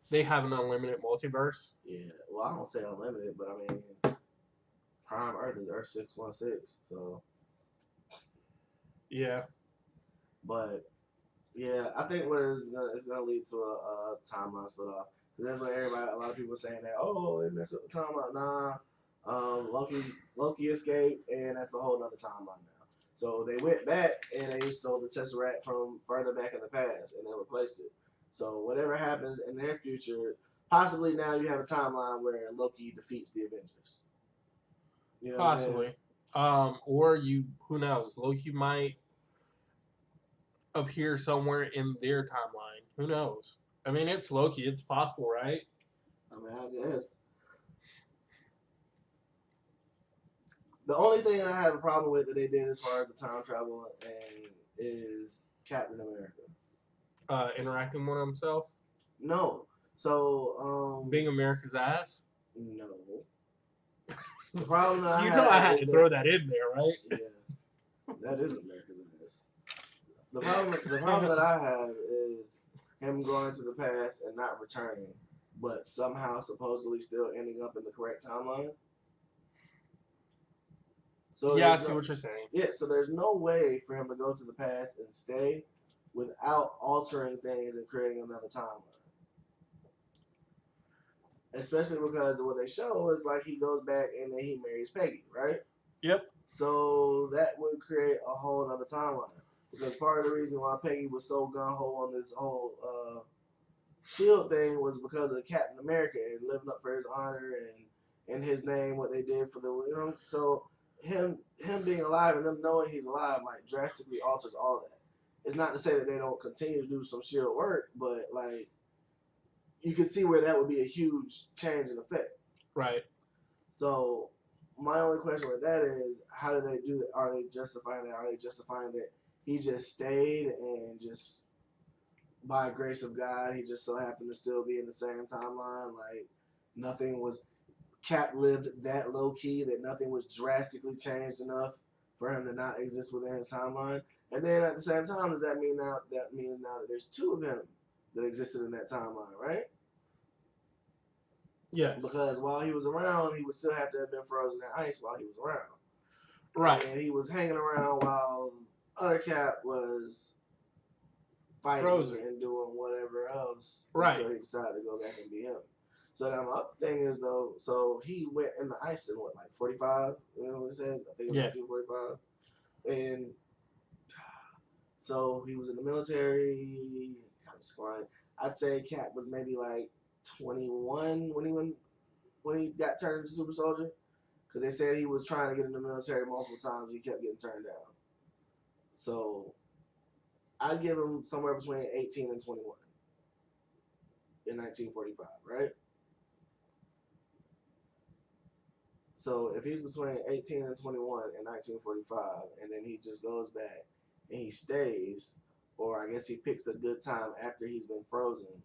They have an unlimited multiverse. Yeah, well, I don't say unlimited, but I mean, Prime Earth is Earth 616, so Yeah. But yeah, I think what it's gonna lead to a timeline split off. Because that's what a lot of people are saying that, oh, they messed up the timeline. Nah, Loki escaped, and that's a whole other timeline now. So they went back and they stole the Tesseract from further back in the past, and they replaced it. So whatever happens in their future, possibly now you have a timeline where Loki defeats the Avengers. You know what I'm saying? Possibly. Or you, who knows? Loki might appear somewhere in their timeline. Who knows? I mean, it's Loki. It's possible, right? I mean, I guess the only thing that I have a problem with that they did as far as the time travel and is Captain America. Interacting with himself, No, so being America's ass. no. The problem that I You know, I have had is to that throw that in there, right? yeah, that is America's ass. The problem that I have is him going to the past and not returning, but somehow supposedly still ending up in the correct timeline. So Yeah, I there's see no what you're saying. yeah, so there's no way for him to go to the past and stay without altering things and creating another timeline. Especially because what they show is like he goes back and then he marries Peggy, right? Yep. So that would create a whole other timeline. Because part of the reason why Peggy was so gun ho on this whole Shield thing was because of Captain America and living up for his honor and in his name what they did for the so him being alive and them knowing he's alive like drastically alters all that. It's not to say that they don't continue to do some Shield work, but like you can see where that would be a huge change in effect. Right. So my only question with that is how do they do that? Are they justifying that? Are they justifying that he just stayed and just by grace of God he just so happened to still be in the same timeline? Like nothing was Cap lived that low key that nothing was drastically changed enough for him to not exist within his timeline. And then at the same time, does that mean now that means now that there's two of him that existed in that timeline, right? Yes. Because while he was around, he would still have to have been frozen in ice while he was around. Right. And he was hanging around while other Cap was fighting Frozen. and doing whatever else Right. until he decided to go back and be him. So now my other thing is though, so he went in the ice in what, like 45? You know what he said? I think it was Yeah. 1945. And so he was in the military, kind of squad. I'd say Cap was maybe like 21 when he got turned into super soldier. Because they said he was trying to get in the military multiple times. He kept getting turned down. So I'd give him somewhere between 18 and 21 in 1945, right? So if he's between 18 and 21 in 1945, and then he just goes back and he stays, or I guess he picks a good time after he's been frozen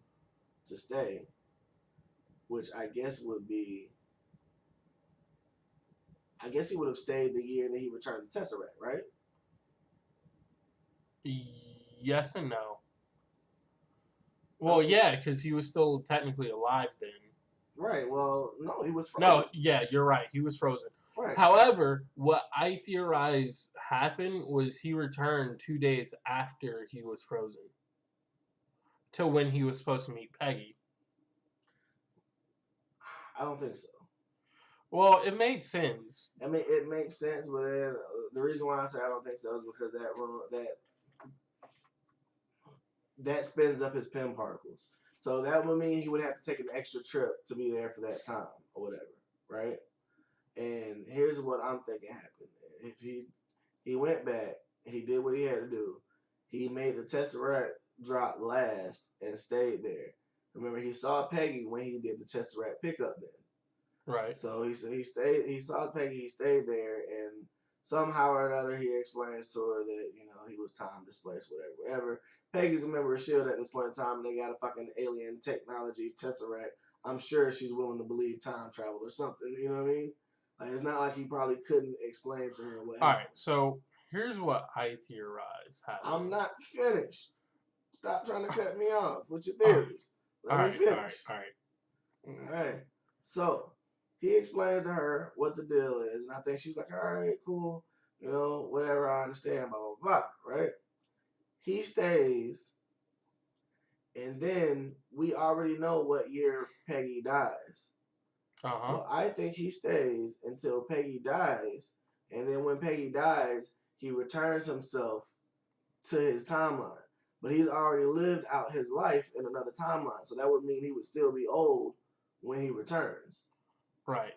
to stay, which I guess would be, I guess he would have stayed the year that he returned the Tesseract, right? Yes and no. I Well, mean, yeah, because he was still technically alive then. right. Well, no, he was No, frozen. yeah, you're right. He was frozen. Right. However, what I theorize happened was he returned 2 days after he was frozen to when he was supposed to meet Peggy. I don't think so. Well, it made sense. I mean, it makes sense, but then, the reason why I say I don't think so is because that spins up his pin particles. So that would mean he would have to take an extra trip to be there for that time or whatever, right? And here's what I'm thinking happened. If he went back, he did what he had to do. He made the Tesseract drop last and stayed there. Remember, he saw Peggy when he did the Tesseract pickup then. Right. So he stayed. He saw Peggy. He stayed there, and somehow or another, he explains to her that he was time displaced, whatever. Peggy's a member of Shield at this point in time, and they got a fucking alien technology Tesseract. I'm sure she's willing to believe time travel or something. You know what I mean? Like it's not like he probably couldn't explain to her what All happened. right. So here's what I theorize happened. I'm not finished. Stop trying to cut me off with your All theories. Let me finish. All right. All right. So he explains to her what the deal is, and I think she's like, all right, cool, whatever, I understand, blah, blah, blah, right? He stays, and then we already know what year Peggy dies. Uh huh. So I think he stays until Peggy dies, and then when Peggy dies, he returns himself to his timeline. But he's already lived out his life in another timeline, so that would mean he would still be old when he returns. Right.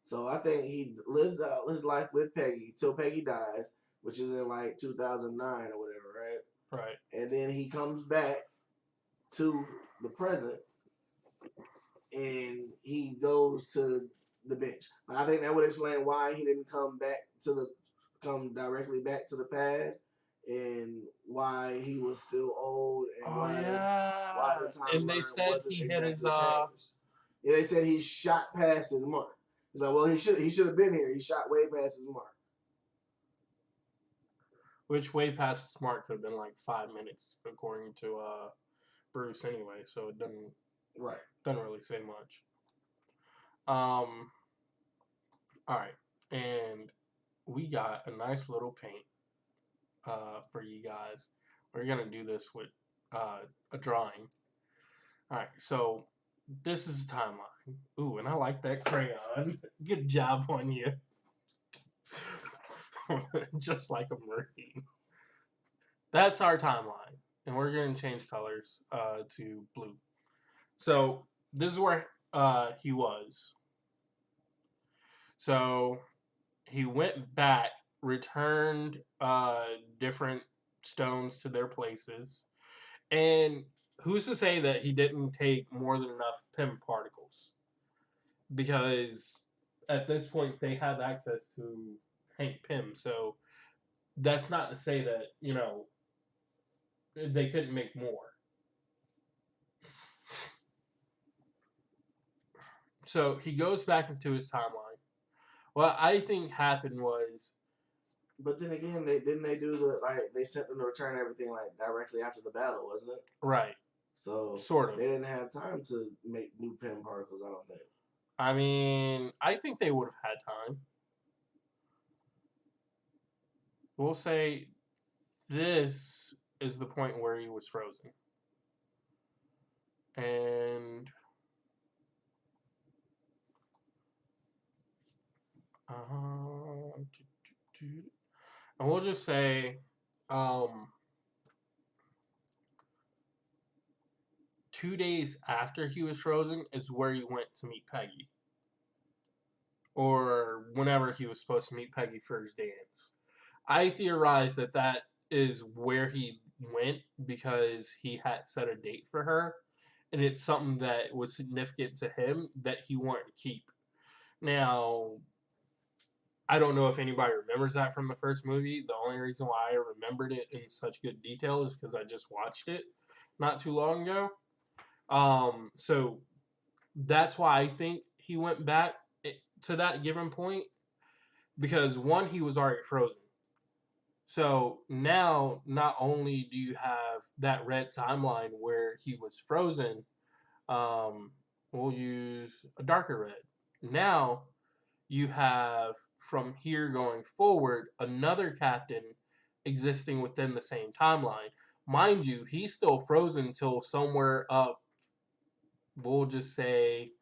So I think he lives out his life with Peggy till Peggy dies, which is in like 2009 or whatever, right? Right. And then he comes back to the present and he goes to the bench. But I think that would explain why he didn't come directly back to the pad, and why he was still old, and Oh why the yeah. And they timeline said wasn't he hit his exactly changed. Yeah, they said he shot past his mark. He's like, well, he should have been here. He shot way past his mark. which way past his mark could have been like 5 minutes according to Bruce anyway, so it Right. doesn't really say much. Um. All right, and we got a nice little paint for you guys. We're gonna do this with a drawing. All right, so this is a timeline. Ooh, and I like that crayon. Good job on you. Just like a marine. That's our timeline, and we're gonna change colors to blue. So this is where he was. So he went back, returned different stones to their places, and who's to say that he didn't take more than enough PIM particles? Because at this point they have access to Hank Pym, so that's not to say that they couldn't make more. So he goes back into his timeline. What I think happened was But then again, they do the like they sent them to return everything like directly after the battle, wasn't it? right, So sort of. they didn't have time to make new pin particles. I don't think. I mean, I think they would have had time. We'll say this is the point where he was frozen. And and we'll just say um 2 days after he was frozen is where he went to meet Peggy. Or whenever he was supposed to meet Peggy for his dance. I theorize that that is where he went because he had set a date for her, and it's something that was significant to him that he wanted to keep. Now, I don't know if anybody remembers that from the first movie. The only reason why I remembered it in such good detail is because I just watched it not too long ago. So that's why I think he went back to that given point because one, he was already frozen. So now, not only do you have that red timeline where he was frozen, um, we'll use a darker red. Now you have from here going forward another captain existing within the same timeline. Mind you, he's still frozen until somewhere up, we'll just say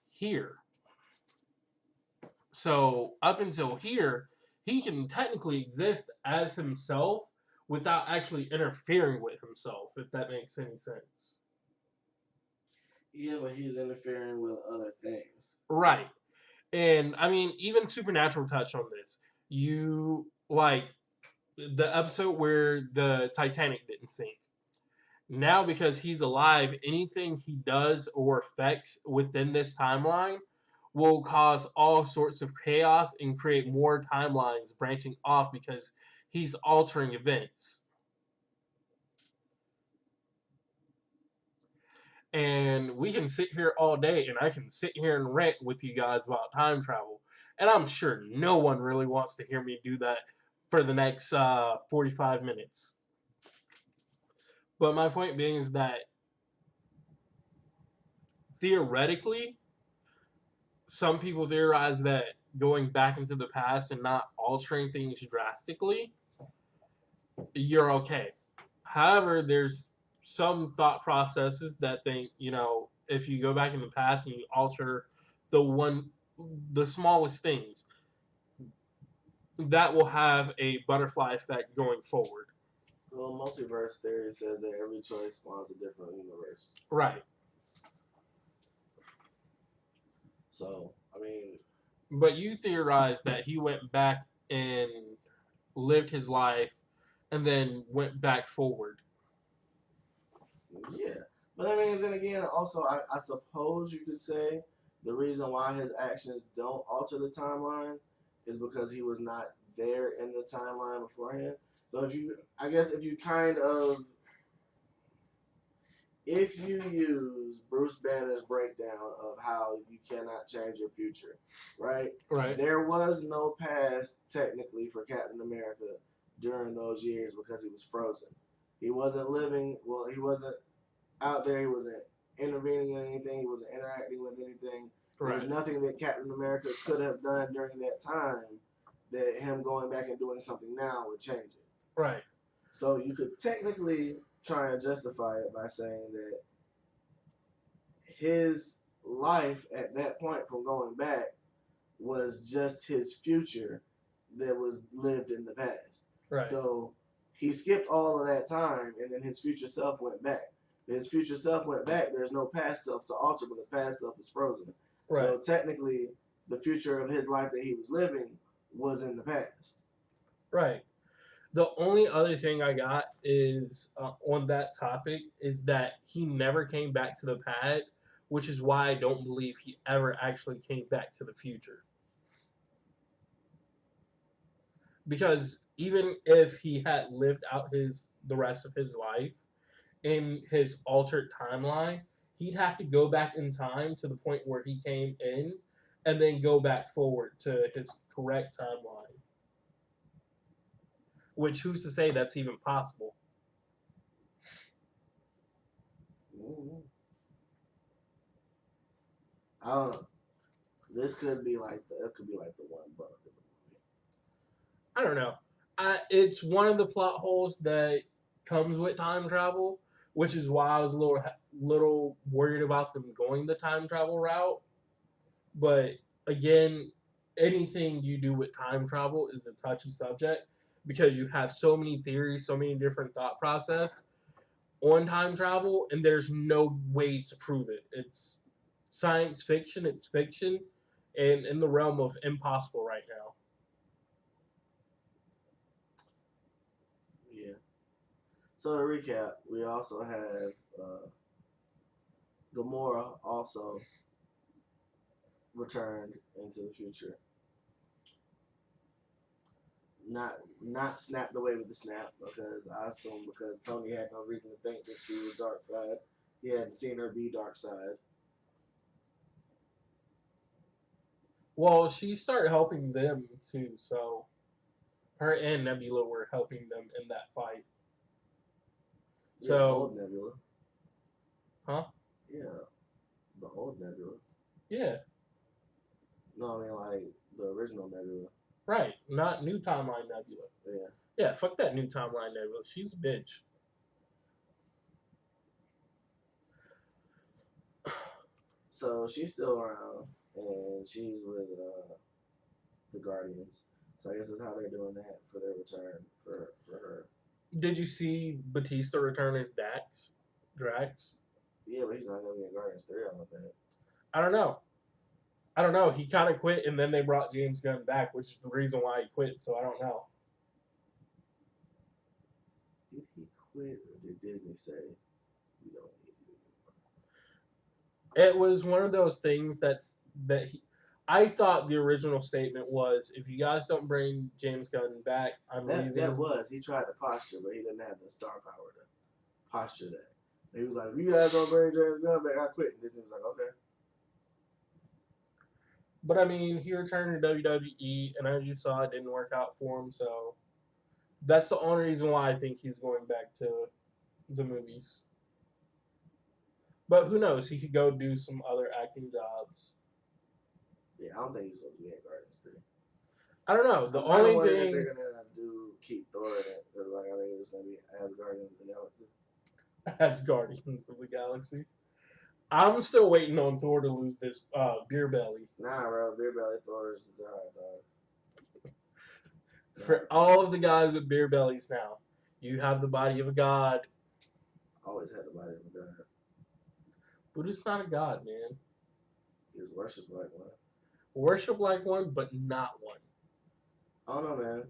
here. So up until here, he can technically exist as himself without actually interfering with himself, if that makes any sense. Yeah, but he's interfering with other things. Right. And I mean, even Supernatural touched on this. You like the episode where the Titanic didn't sink. Now, because he's alive, anything he does or affects within this timeline will cause all sorts of chaos and create more timelines branching off because he's altering events. And we can sit here all day and I can sit here and rant with you guys about time travel. And I'm sure no one really wants to hear me do that for the next 45 minutes. But my point being is that theoretically, some people theorize that going back into the past and not altering things drastically, you're okay. However, there's some thought processes that think, if you go back in the past and you alter the one, the smallest things that will have a butterfly effect going forward. Well, multiverse theory says that every choice spawns a different universe. Right. So, I mean, But you theorize that he went back and lived his life and then went back forward. yeah. But I mean, then again, also, I suppose you could say the reason why his actions don't alter the timeline is because he was not there in the timeline beforehand. So if you, I guess, if you use Bruce Banner's breakdown of how you cannot change your future, right? Right. There was no past technically for Captain America during those years because he was frozen. He wasn't living, well, he wasn't out there, he wasn't intervening in anything, he wasn't interacting with anything. There's Right. nothing that Captain America could have done during that time that him going back and doing something now would change it. Right. So you could technically try and justify it by saying that his life at that point from going back was just his future that was lived in the past. Right. So he skipped all of that time and then his future self went back. His future self went back, there's no past self to alter because past self is frozen. Right. So technically, the future of his life that he was living was in the past. Right. The only other thing I got is on that topic is that he never came back to the past, which is why I don't believe he ever actually came back to the future. Because even if he had lived out the rest of his life in his altered timeline, he'd have to go back in time to the point where he came in and then go back forward to his correct timeline. Which who's to say that's even possible? Mm-hmm. I don't know. This could be like it could be like the one bug of the movie. I don't know. It's one of the plot holes that comes with time travel, which is why I was a little worried about them going the time travel route. But again, anything you do with time travel is a touchy subject because you have so many theories, so many different thought process on time travel, and there's no way to prove it. It's science fiction. It's fiction, and in the realm of impossible right now. Yeah. So to recap, we also have Gamora also returned into the future. Not snapped away with the snap because I assume because Tony had no reason to think that she was dark side. He hadn't seen her be dark side. Well, she started helping them too, so her and Nebula were helping them in that fight. Yeah, the So, old Nebula. huh? Yeah, the old Nebula. Yeah, No, I mean like the original Nebula. right. Not new timeline Nebula. Yeah. Yeah, fuck that new timeline Nebula. She's a bitch. So she's still around, and she's with the Guardians. So I guess that's how they're doing that for their return for her. Did you see Batista return as Drax? Yeah, but he's not gonna be in Guardians 3. I don't think. I don't know. I don't know. He kind of quit, and then they brought James Gunn back, which is the reason why he quit. So I don't know. Did he quit or did Disney say we don't need you It was one of those things that he. I thought the original statement was, "If you guys don't bring James Gunn back, I'm anymore? That leaving." was he tried to posture, but he didn't have the star power to posture that. He was like, if you guys don't bring James Gunn back, I quit. And Disney was like, okay. But I mean, he returned to WWE, and as you saw, it didn't work out for him. So that's the only reason why I think he's going back to the movies. But who knows? He could go do some other acting jobs. Yeah, I don't think he's supposed to be in Guardians 3. I don't know. The I'm kind of only worried that thing they're gonna do keep Thor in it. Like I think it's gonna be as Guardians of the Galaxy. as Guardians of the Galaxy. I'm still waiting on Thor to lose this beer belly. Nah, bro. Beer belly Thor is the god, dog. For Nah, all of the guys with beer bellies now, you have the body of a god, always had the body of a god. but it's not a god, man. He was worshipped like one. Worship like one, but not one. I don't know, man.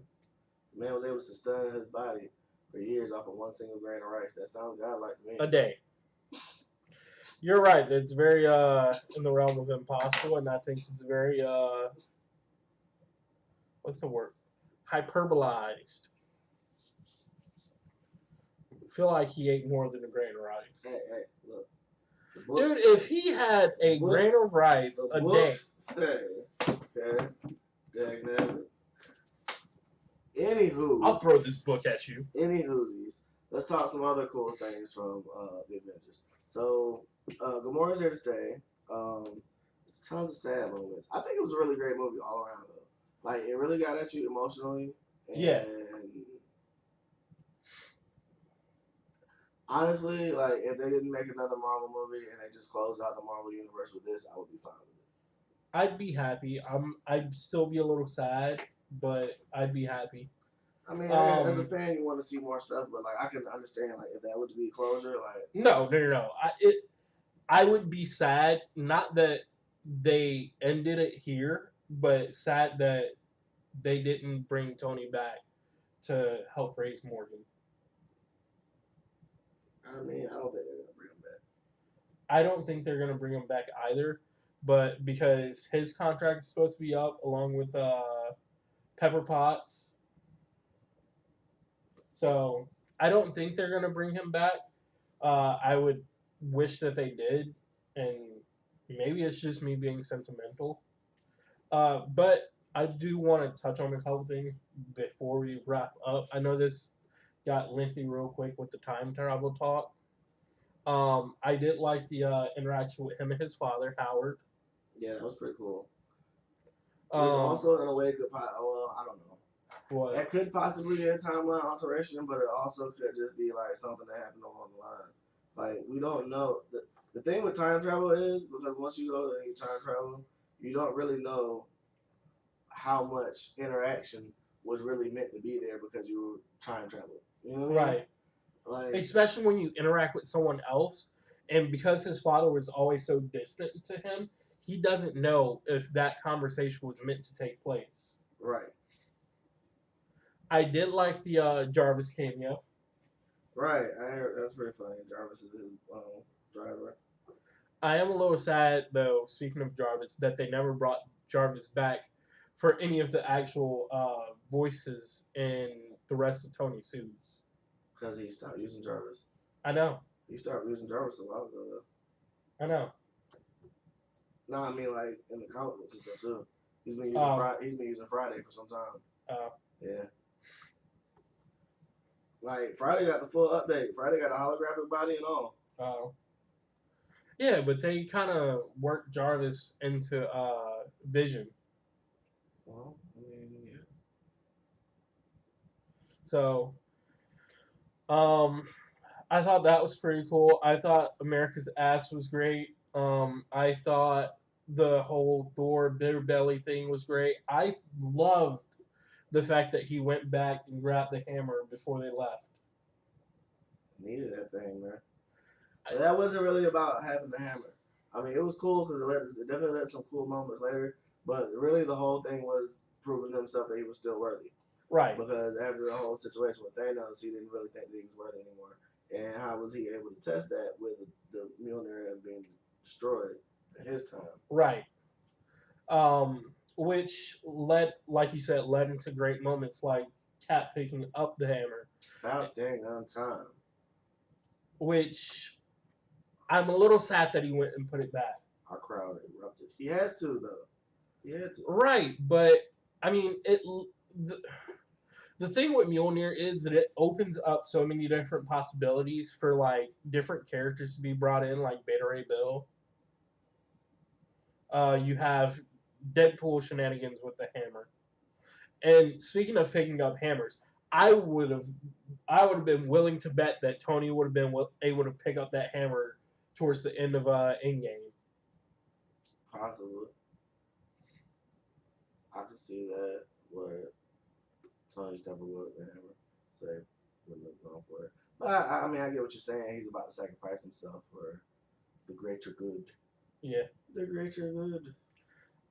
The man was able to sustain his body for years off of one single grain of rice. That sounds godlike to me. A day. You're right. It's very in the realm of impossible, and I think it's very what's the word? Hyperbolized. I feel like he ate more than a grain of rice. Hey, look. Dude, if he had a grain of rice the a day. books say, okay, dang Anywho, I'll throw this book at you. Any whoosies. Let's talk some other cool things from the Avengers. So, Gamora's here to stay. There's tons of sad moments. I think it was a really great movie all around, though. Like, it really got at you emotionally. And yeah. Honestly, like, if they didn't make another Marvel movie and they just closed out the Marvel universe with this, I would be fine with it. I'd be happy. I'd still be a little sad, but I'd be happy. I mean, as a fan, you want to see more stuff, but like I can understand like if that would be closure, like no. I would be sad, not that they ended it here, but sad that they didn't bring Tony back to help raise Morgan. I mean, I don't think they're gonna bring him back. I don't think they're gonna bring him back either, but because his contract is supposed to be up along with Pepper Potts. So I don't think they're gonna bring him back. I would wish that they did, and maybe it's just me being sentimental. But I do want to touch on a couple things before we wrap up. I know this got lengthy real quick with the time travel talk. I did like the interaction with him and his father, Howard. Yeah, that was pretty cool. There's also in a way well, I don't know. What? That could possibly be a timeline alteration, but it also could just be like something that happened along the line. Like we don't know. The thing with time travel is because once you go and you time travel, you don't really know how much interaction was really meant to be there because you were time traveling. You know what I mean? Right. Like, especially when you interact with someone else, and because his father was always so distant to him, he doesn't know if that conversation was meant to take place. Right. I did like the Jarvis cameo. Right, I heard that's pretty funny. Jarvis is his driver. I am a little sad, though, speaking of Jarvis, that they never brought Jarvis back for any of the actual voices in the rest of Tony's suits. Because he stopped using Jarvis. I know. He started using Jarvis a while ago, though. I know. No, I mean, like, in the comic books and stuff, too. He's been using Friday for some time. Oh. Yeah. Like, Friday got the full update. Friday got a holographic body and all. Oh. Yeah, but they kind of worked Jarvis into Vision. Well, I mean, yeah. So, I thought that was pretty cool. I thought America's Ass was great. I thought the whole Thor bitter belly thing was great. I loved the fact that he went back and grabbed the hammer before they left. Needed that thing, man. That wasn't really about having the hammer. I mean, it was cool because it definitely led some cool moments later. But really, the whole thing was proving himself that he was still worthy. Right. Because after the whole situation with Thanos, he didn't really think that he was worthy anymore. And how was he able to test that with the Mjolnir being destroyed in his time? Right. Which led, like you said, led into great moments like Cap picking up the hammer. About dang on time. Which I'm a little sad that he went and put it back. Our crowd erupted. He has to, though. He had to. Right, but I mean, the thing with Mjolnir is that it opens up so many different possibilities for like different characters to be brought in, like Beta Ray Bill. You have Deadpool shenanigans with the hammer. And speaking of picking up hammers, I would have been willing to bet that Tony would have been able to pick up that hammer towards the end of Endgame. Possibly. I can see that. What Tony's never would ever say wouldn't have gone for it. But I mean, I get what you're saying. He's about to sacrifice himself for the greater good. Yeah. The greater good.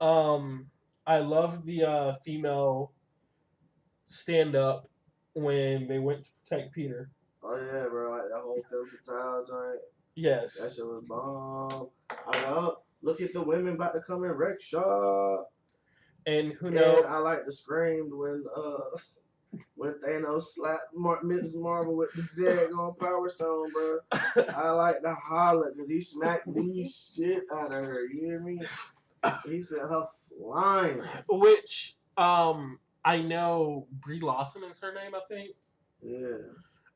Um, I love the female stand up when they went to protect Peter. Oh yeah, bro. Like that whole filter towel joint. That Yes. shit was bomb. I know. Look at the women about to come in wreck shop. And who And knows? I like to scream when Thanos slapped Ms. Marvel with the daggone Power Stone, bro. I like to holler because he smacked the shit out of her. You hear me? He said her flying. Which I know Brie Lawson is her name, I think. Yeah.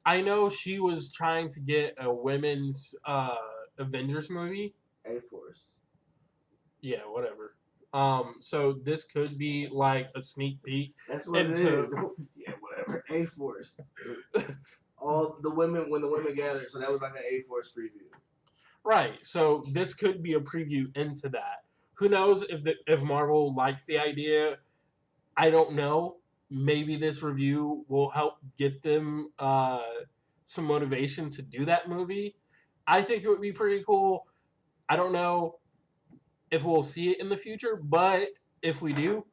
I know she was trying to get a women's Avengers movie. A Force. Yeah, whatever. So this could be like a sneak peek That's what it into is. Yeah, whatever. A Force. All the women when the women gathered, so that was like an A Force preview. right. So this could be a preview into that. Who knows if Marvel likes the idea? I don't know. Maybe this review will help get them some motivation to do that movie. I think it would be pretty cool. I don't know if we'll see it in the future, but if we do,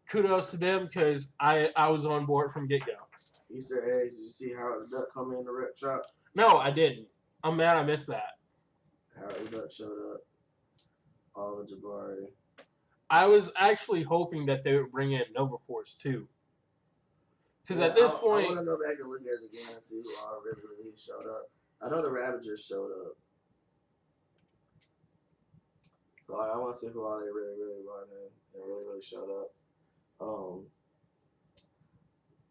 kudos to them because I was on board from get go. Easter eggs. Did you see Howard the Duck come in the rep shop? No, I didn't. I'm mad I missed that. Howard the Duck showed up. All of Jabari. I was actually hoping that they would bring in Nova Force too. Because Yeah, at this I want point, to go back and look at it again and see who all really showed up. I know the Ravagers showed up. So like, I want to see who all they really brought in and really showed up.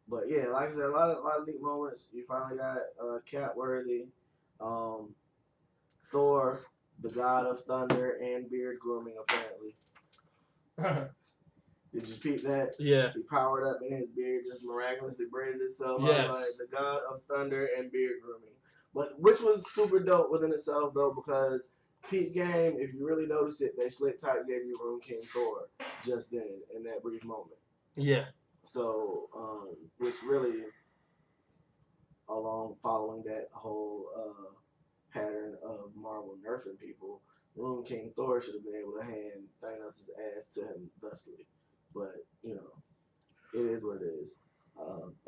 But yeah, like I said, a lot of neat moments. You finally got Catworthy, um, Thor, the God of Thunder, and beard grooming. Apparently, did you peep that? yeah, He powered up and his beard just miraculously braided itself. I was like, yes, the God of Thunder and beard grooming. But which was super dope within itself though, because peak game, if you really notice it, they slick tight gave you Room King Thor just then in that brief moment. yeah, So, which really, along following that whole pattern of Marvel nerfing people, Room King Thor should have been able to hand Thanos' ass to him thusly. But, you know, it is what it is.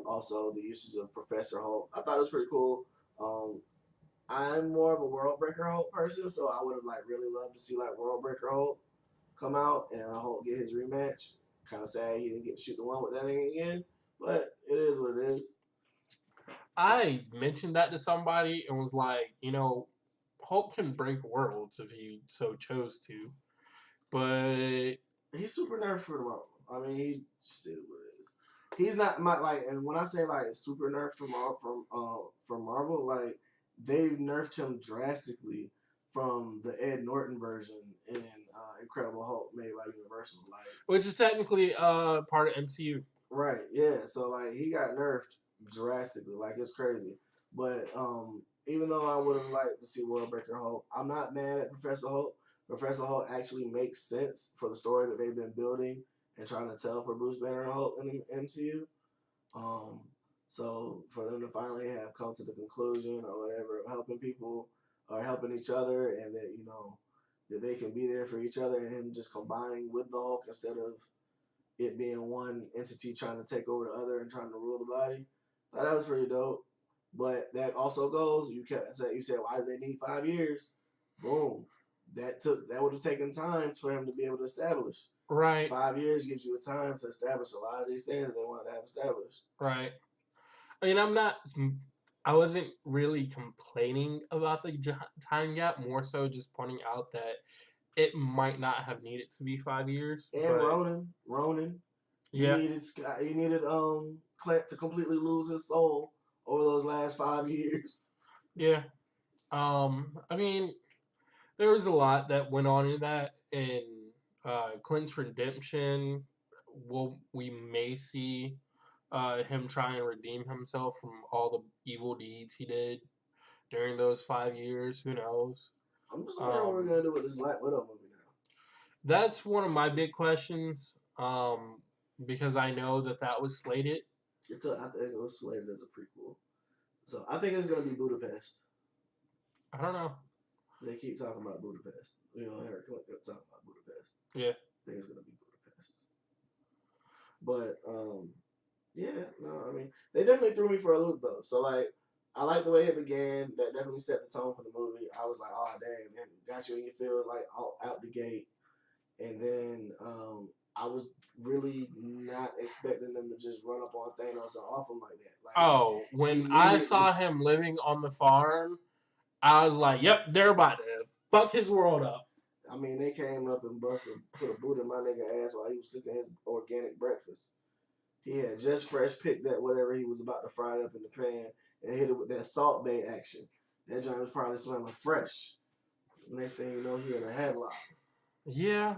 Also, the usage of Professor Hulk, I thought it was pretty cool. I'm more of a World Breaker Hulk person, so I would have like really loved to see like World Breaker Hulk come out and Hulk get his rematch. Kind of sad he didn't get to shoot the one with that thing again, but it is what it is. I mentioned that to somebody and was like, Hulk can break worlds if he so chose to, but He's super nerfed for the moment. I mean, he just is what it is. He's not my like, and when I say like super nerfed from Marvel, like they've nerfed him drastically from the Ed Norton version in Incredible Hulk made by Universal. Like, which is technically part of MCU. right, yeah. So like he got nerfed drastically. Like it's crazy. But even though I would have liked to see World Breaker Hulk, I'm not mad at Professor Hulk. Professor Hulk actually makes sense for the story that they've been building and trying to tell for Bruce Banner and Hulk in the MCU. Um, so for them to finally have come to the conclusion or whatever, helping people or helping each other, and that that they can be there for each other, and him just combining with the Hulk instead of it being one entity trying to take over the other and trying to rule the body. Thought that was pretty dope. But that also goes. You said why do they need 5 years? Boom. That would have taken time for him to be able to establish. Right. 5 years gives you a time to establish a lot of these things that they wanted to have established. Right. I mean, I wasn't really complaining about the time gap, more so just pointing out that it might not have needed to be 5 years. And but Ronan, yeah, you needed Clint to completely lose his soul over those last 5 years. yeah. I mean, there was a lot that went on in that, and Clint's redemption. We may see him try and redeem himself from all the evil deeds he did during those 5 years. Who knows? I'm just wondering what we're Um, gonna do with this Black Widow movie now. that's one of my big questions. Because I know that was slated. I think it was slated as a prequel, so I think it's gonna be Budapest. I don't know. They keep talking about Budapest. You know, Harry Clinton talking about Budapest. Yeah. I think it's gonna be Budapest. But yeah, no, I mean they definitely threw me for a loop though. So like, I like the way it began. That definitely set the tone for the movie. I was like, oh damn, man, got you in your feels like out the gate. And then I was really not expecting them to just run up on Thanos and off him like that. Like Oh, when I immediately, saw him living on the farm, I was like, "Yep, they're about to fuck his world up." I mean, they came up and put a boot in my nigga ass while he was cooking his organic breakfast. He had just fresh picked that whatever he was about to fry up in the pan and hit it with that Salt Bay action. That joint was probably smelling fresh. Next thing you know, he in a headlock. Yeah.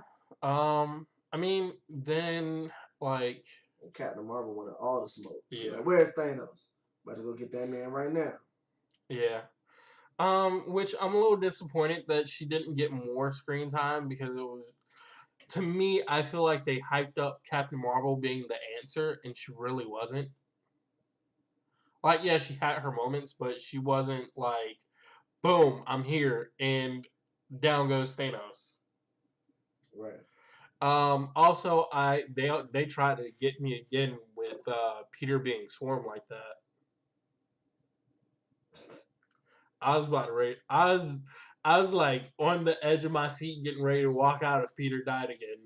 I mean, then like, And Captain Marvel wanted all the smoke. She's yeah, like, where's Thanos? About to go get that man right now. yeah. Which I'm a little disappointed that she didn't get more screen time because it was, to me, I feel like they hyped up Captain Marvel being the answer and she really wasn't. Like, yeah, she had her moments, but she wasn't like, boom, I'm here, and down goes Thanos. Right. Also, they tried to get me again with Peter being swarmed like that. I was about to rate. I was like on the edge of my seat, getting ready to walk out if Peter died again.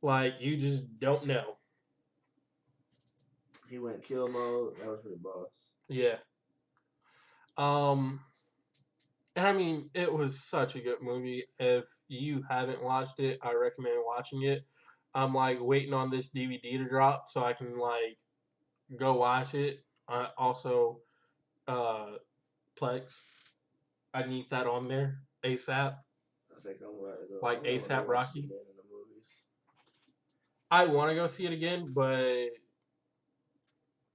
Like you just don't know. He went kill mode. That was pretty boss. Yeah. Um. And I mean, it was such a good movie. If you haven't watched it, I recommend watching it. I'm like waiting on this DVD to drop so I can like go watch it. Also, uh, Plex. I need that on there ASAP. I think I'm ready to go. I Like think I'm gonna go ASAP watch it Rocky. again in the movies. I want to go see it again, but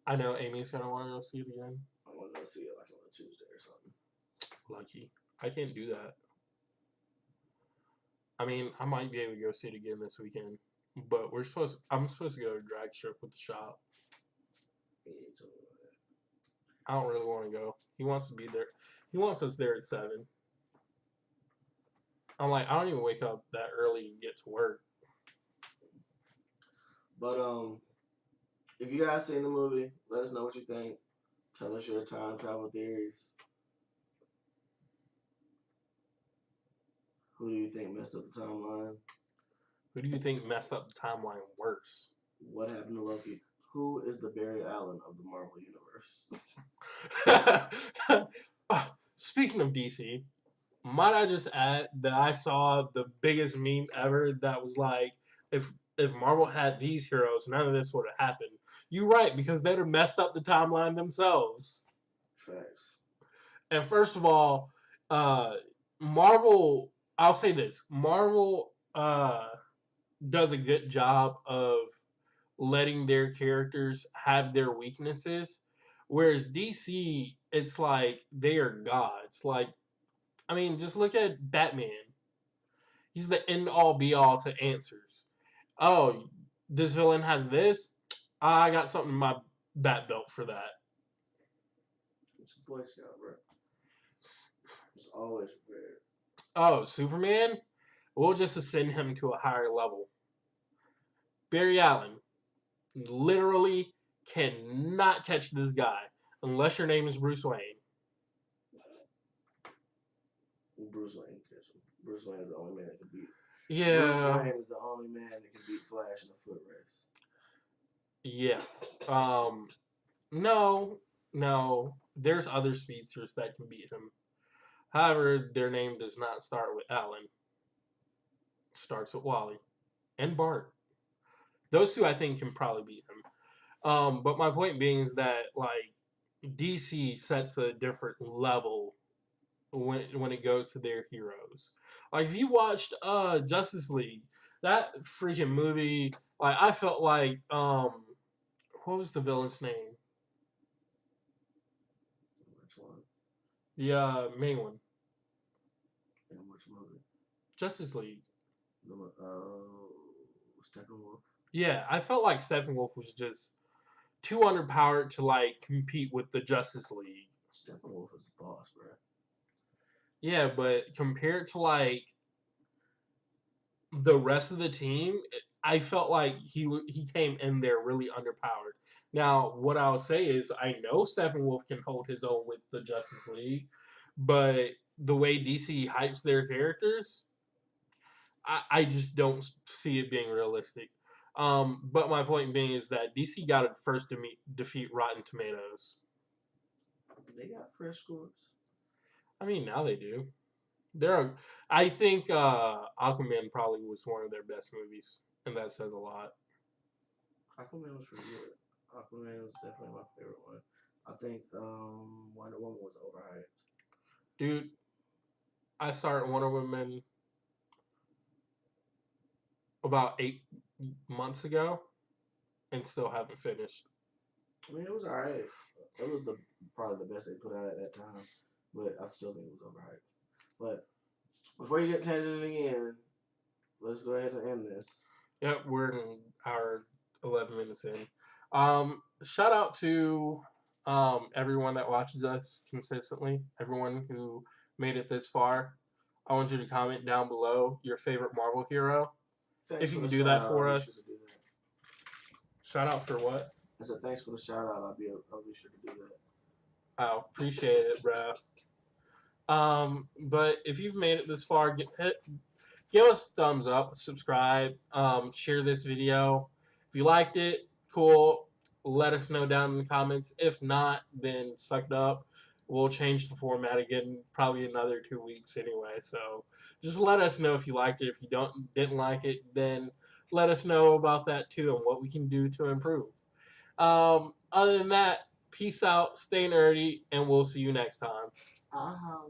I know Amy's gonna want to go see it again. I'm gonna go see it like on a Tuesday or something. Lucky, I can't do that. I mean, I might be able to go see it again this weekend, but I'm supposed to go to drag strip with the shop. I don't really want to go. He wants to be there. He wants us there at 7. I'm like, I don't even wake up that early to get to work. But if you guys seen the movie, let us know what you think. Tell us your time travel theories. Who do you think messed up the timeline? Who do you think messed up the timeline worse? What happened to Loki? Who is the Barry Allen of the Marvel Universe? Speaking of DC, might I just add that I saw the biggest meme ever that was like, if Marvel had these heroes, none of this would have happened. You're right, because they'd have messed up the timeline themselves. Facts. And first of all, Marvel, I'll say this: Marvel does a good job of letting their characters have their weaknesses, whereas DC, it's like they are gods. Like, I mean, just look at Batman. He's the end all be all to answers. Oh, this villain has this. I got something in my bat belt for that. It's a Boy Scout, bro. It's always prepared. Oh, Superman? We'll just ascend him to a higher level. Barry Allen literally cannot catch this guy unless your name is Bruce Wayne. Bruce Wayne catch him. Bruce Wayne is the only man that can beat. Yeah. Bruce Wayne is the only man that can beat Flash in a foot race. Yeah. No. There's other speedsters that can beat him. However, their name does not start with Allen. It starts with Wally and Bart. Those two, I think, can probably beat him. But my point being is that like DC sets a different level when it goes to their heroes. Like if you watched Justice League, that freaking movie, like I felt like what was the villain's name? Which one? The main one. Justice League. Steppenwolf. Yeah, I felt like Steppenwolf was just too underpowered to like compete with the Justice League. Steppenwolf is the boss, bro. Yeah, but compared to like the rest of the team, I felt like he came in there really underpowered. Now, what I'll say is, I know Steppenwolf can hold his own with the Justice League, but the way DC hypes their characters, I just don't see it being realistic. But my point being is that DC got to first defeat Rotten Tomatoes. They got fresh scores. I mean, now they do. I think Aquaman probably was one of their best movies, and that says a lot. Aquaman was pretty good. Aquaman was definitely my favorite one. I think Wonder Woman was overhyped. Dude, I started Wonder Woman about 8 months ago, and still haven't finished. I mean, it was alright. It was probably the best they put out at that time, but I still think it was overhyped. But before you get tangenting again, let's go ahead and end this. Yep, we're in our 11 minutes in. Shout out to everyone that watches us consistently, everyone who made it this far. I want you to comment down below your favorite Marvel hero. Thanks If for you the can do shout that out. for I'll be sure to us. do that. Shout out for what? I said thanks for the shout out. I'll be sure to do that. I appreciate it, bro. But if you've made it this far, give us a thumbs up, subscribe, share this video. If you liked it, cool. Let us know down in the comments. If not, then suck it up. We'll change the format again, probably another 2 weeks anyway. So just let us know if you liked it. If you didn't like it, then let us know about that too and what we can do to improve. Other than that, peace out, stay nerdy, and we'll see you next time. Uh-huh.